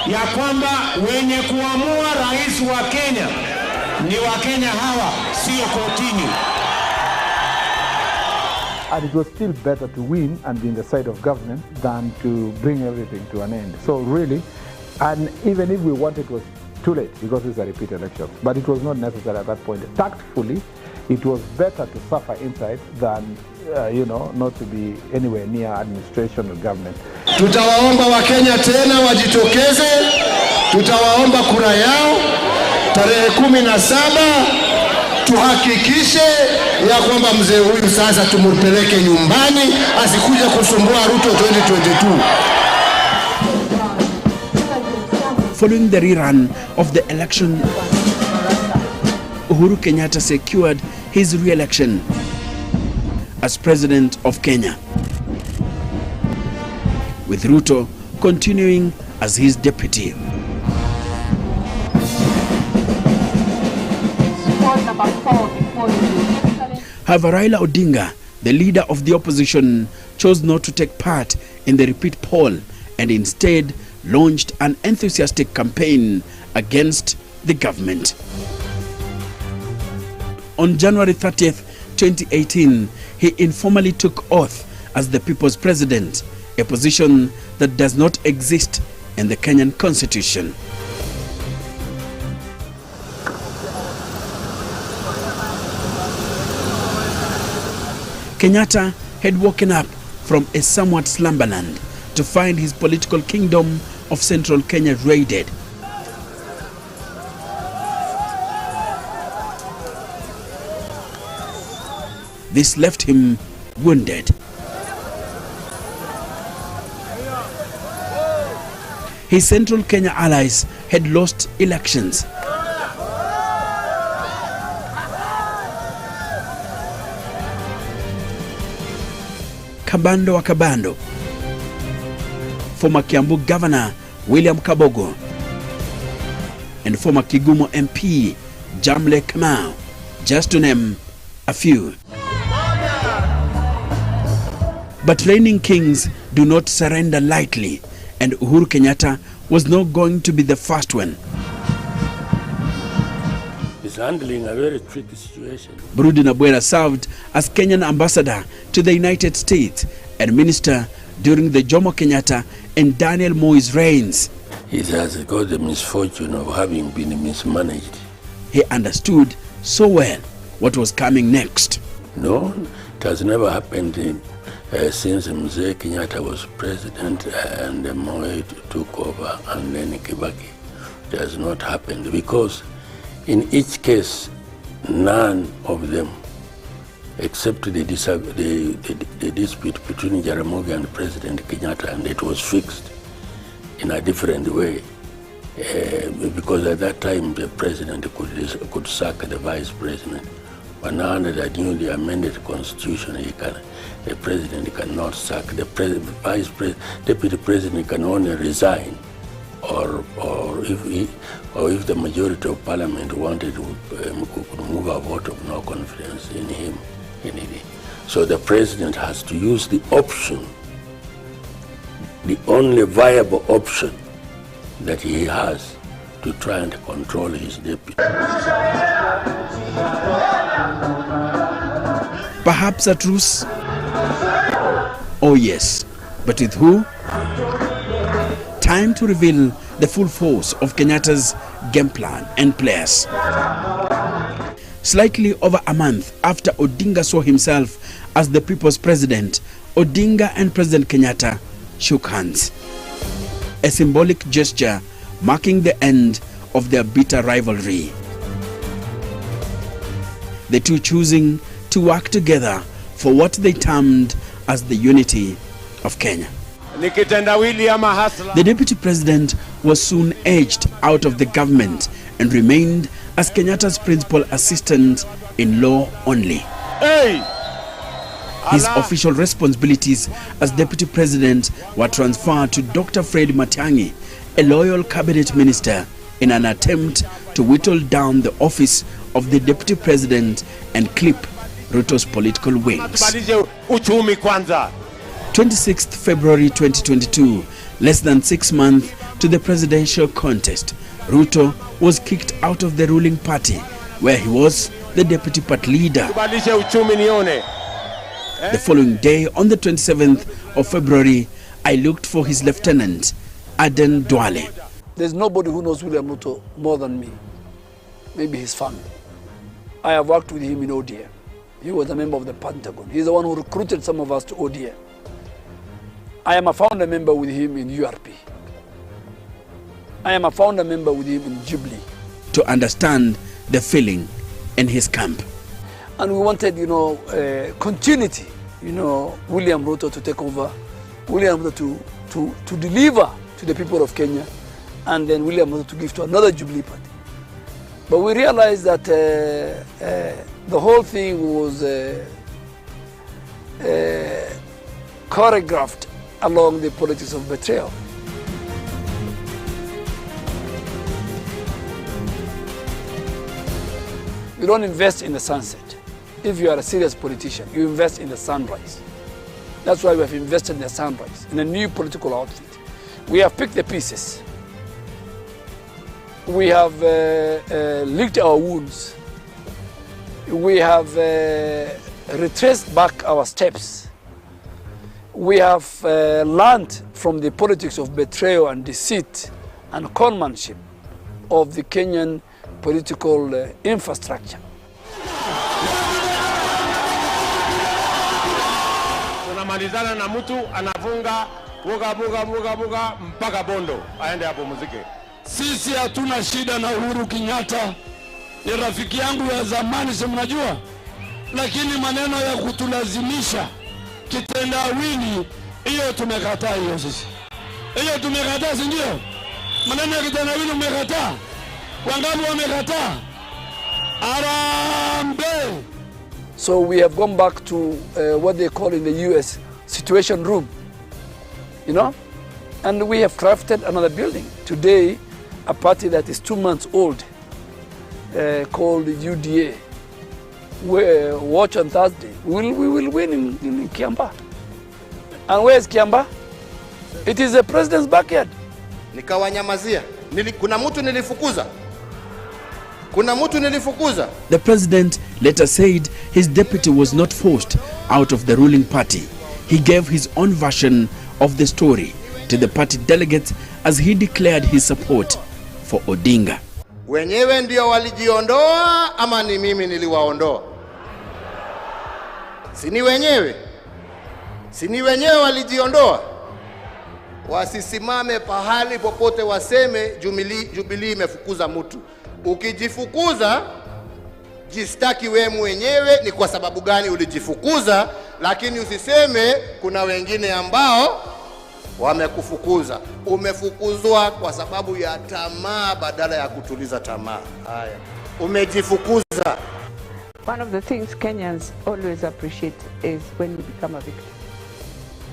ya kwamba wenye kuamua rais wa Kenya ni wa Kenya hawa, sio kotini. And it was still better to win and be in the side of government than to bring everything to an end. So really, and even if we wanted, it was too late because it's a repeat election. But it was not necessary at that point. Tactfully, it was better to suffer inside than, not to be anywhere near administration or government. Tutawaomba Wakenya tena wajitokeze. Tutawaomba kura yao tarehe 17. Tuhakikishe ya kwamba mzee huyu sasa tumupeleke nyumbani, asikuja kusumbua Ruto 2022. Following the rerun of the election, Uhuru Kenyatta secured his re-election as president of Kenya, with Ruto continuing as his deputy. However, Raila Odinga, the leader of the opposition, chose not to take part in the repeat poll and instead launched an enthusiastic campaign against the government. On January 30th, 2018, he informally took oath as the people's president, a position that does not exist in the Kenyan constitution. Kenyatta had woken up from a somewhat slumberland to find his political kingdom of central Kenya raided. This left him wounded. His central Kenya allies had lost elections. Kabando wa Kabando, former Kiambu Governor William Kabogo, and former Kigumo MP Jamle Kamau, just to name a few. But reigning kings do not surrender lightly, and Uhuru Kenyatta was not going to be the first one. He's handling a very tricky situation. Brudi Nabwera served as Kenyan ambassador to the United States and minister during the Jomo Kenyatta and Daniel Moi's reigns. He has got the misfortune of having been mismanaged. He understood so well what was coming next. No, it has never happened since Mzee Kenyatta was president and Moi took over and then Kibaki. It has not happened because in each case, none of them, except the dispute between Jaramogi and President Kenyatta, and it was fixed in a different way. Because at that time the president could sack the vice president. But now under the newly amended constitution, the president cannot sack the deputy president can only resign, or if the majority of parliament wanted to move a vote of no confidence in him. So the president has to use the option, the only viable option that he has, to try and control his deputy. Perhaps a truce? Oh yes, but with who? Time to reveal the full force of Kenyatta's game plan and players. Slightly over a month after Odinga saw himself as the people's president, Odinga and President Kenyatta shook hands. A symbolic gesture marking the end of their bitter rivalry. The two choosing to work together for what they termed as the unity of Kenya. The deputy president was soon edged out of the government and remained as Kenyatta's principal assistant in law only. His official responsibilities as deputy president were transferred to Dr. Fred Matiang'i, a loyal cabinet minister, in an attempt to whittle down the office of the deputy president and clip Ruto's political wings. 26th February 2022, less than 6 months to the presidential contest, Ruto was kicked out of the ruling party, where he was the deputy party leader. The following day, on the 27th of February, I looked for his lieutenant, Aden Duale. There's nobody who knows William Ruto more than me, maybe his family. I have worked with him in ODM. He was a member of the Pentagon. He's the one who recruited some of us to ODM. I am a founder member with him in URP. I am a founder member with him in Jubilee. To understand the feeling in his camp. And we wanted, continuity, William Ruto to take over, William Ruto to deliver to the people of Kenya, and then William Ruto to give to another Jubilee party. But we realized that the whole thing was choreographed along the politics of betrayal. You don't invest in the sunset. If you are a serious politician, you invest in the sunrise. That's why we have invested in the sunrise, in a new political outfit. We have picked the pieces. We have licked our wounds. We have retraced back our steps. We have learned from the politics of betrayal and deceit and conmanship of the Kenyan political infrastructure. Tunamalizana na mtu anafunga buga mpaka Bondo aende hapo muziki. Sisi hatuna shida na Uhuru Kenyatta, ni rafiki yangu ya zamani, si mnajua, lakini maneno ya kutulazimisha kitendawili, hiyo tumekataa hiyo sisi. Hiyo tumekataa, si ndio? Maneno ya kitendawili umekataa. Wangapi wamekataa? Arambe. So we have gone back to what they call in the US situation room, and we have crafted another building. Today, a party that is 2 months old called UDA. Watch on Thursday. We will win in Kiambaa. And where is Kiamba? It is the president's backyard. Nikawanyamazia. Kuna mtu nilifukuza. Kuna mtu nilifukuza. The president later said his deputy was not forced out of the ruling party. He gave his own version of the story to the party delegates as he declared his support for Odinga. Wenyewe ndio walijiondoa ama ni mimi niliwaondoa? Sini wenyewe? Sini wenyewe walijiondoa? Wasisimame pahali popote waseme Jubilee imefukuza mtu. Ukijifukuza, jistaki we mwenyewe ni kwa sababu gani ulijifukuza, lakini usiseme kuna wengine ambao wamekufukuza. Umefukuzwa kwa sababu ya tamaa badala ya kutuliza tamaa. Haya. Umejifukuza. One of the things Kenyans always appreciate is when you become a victim.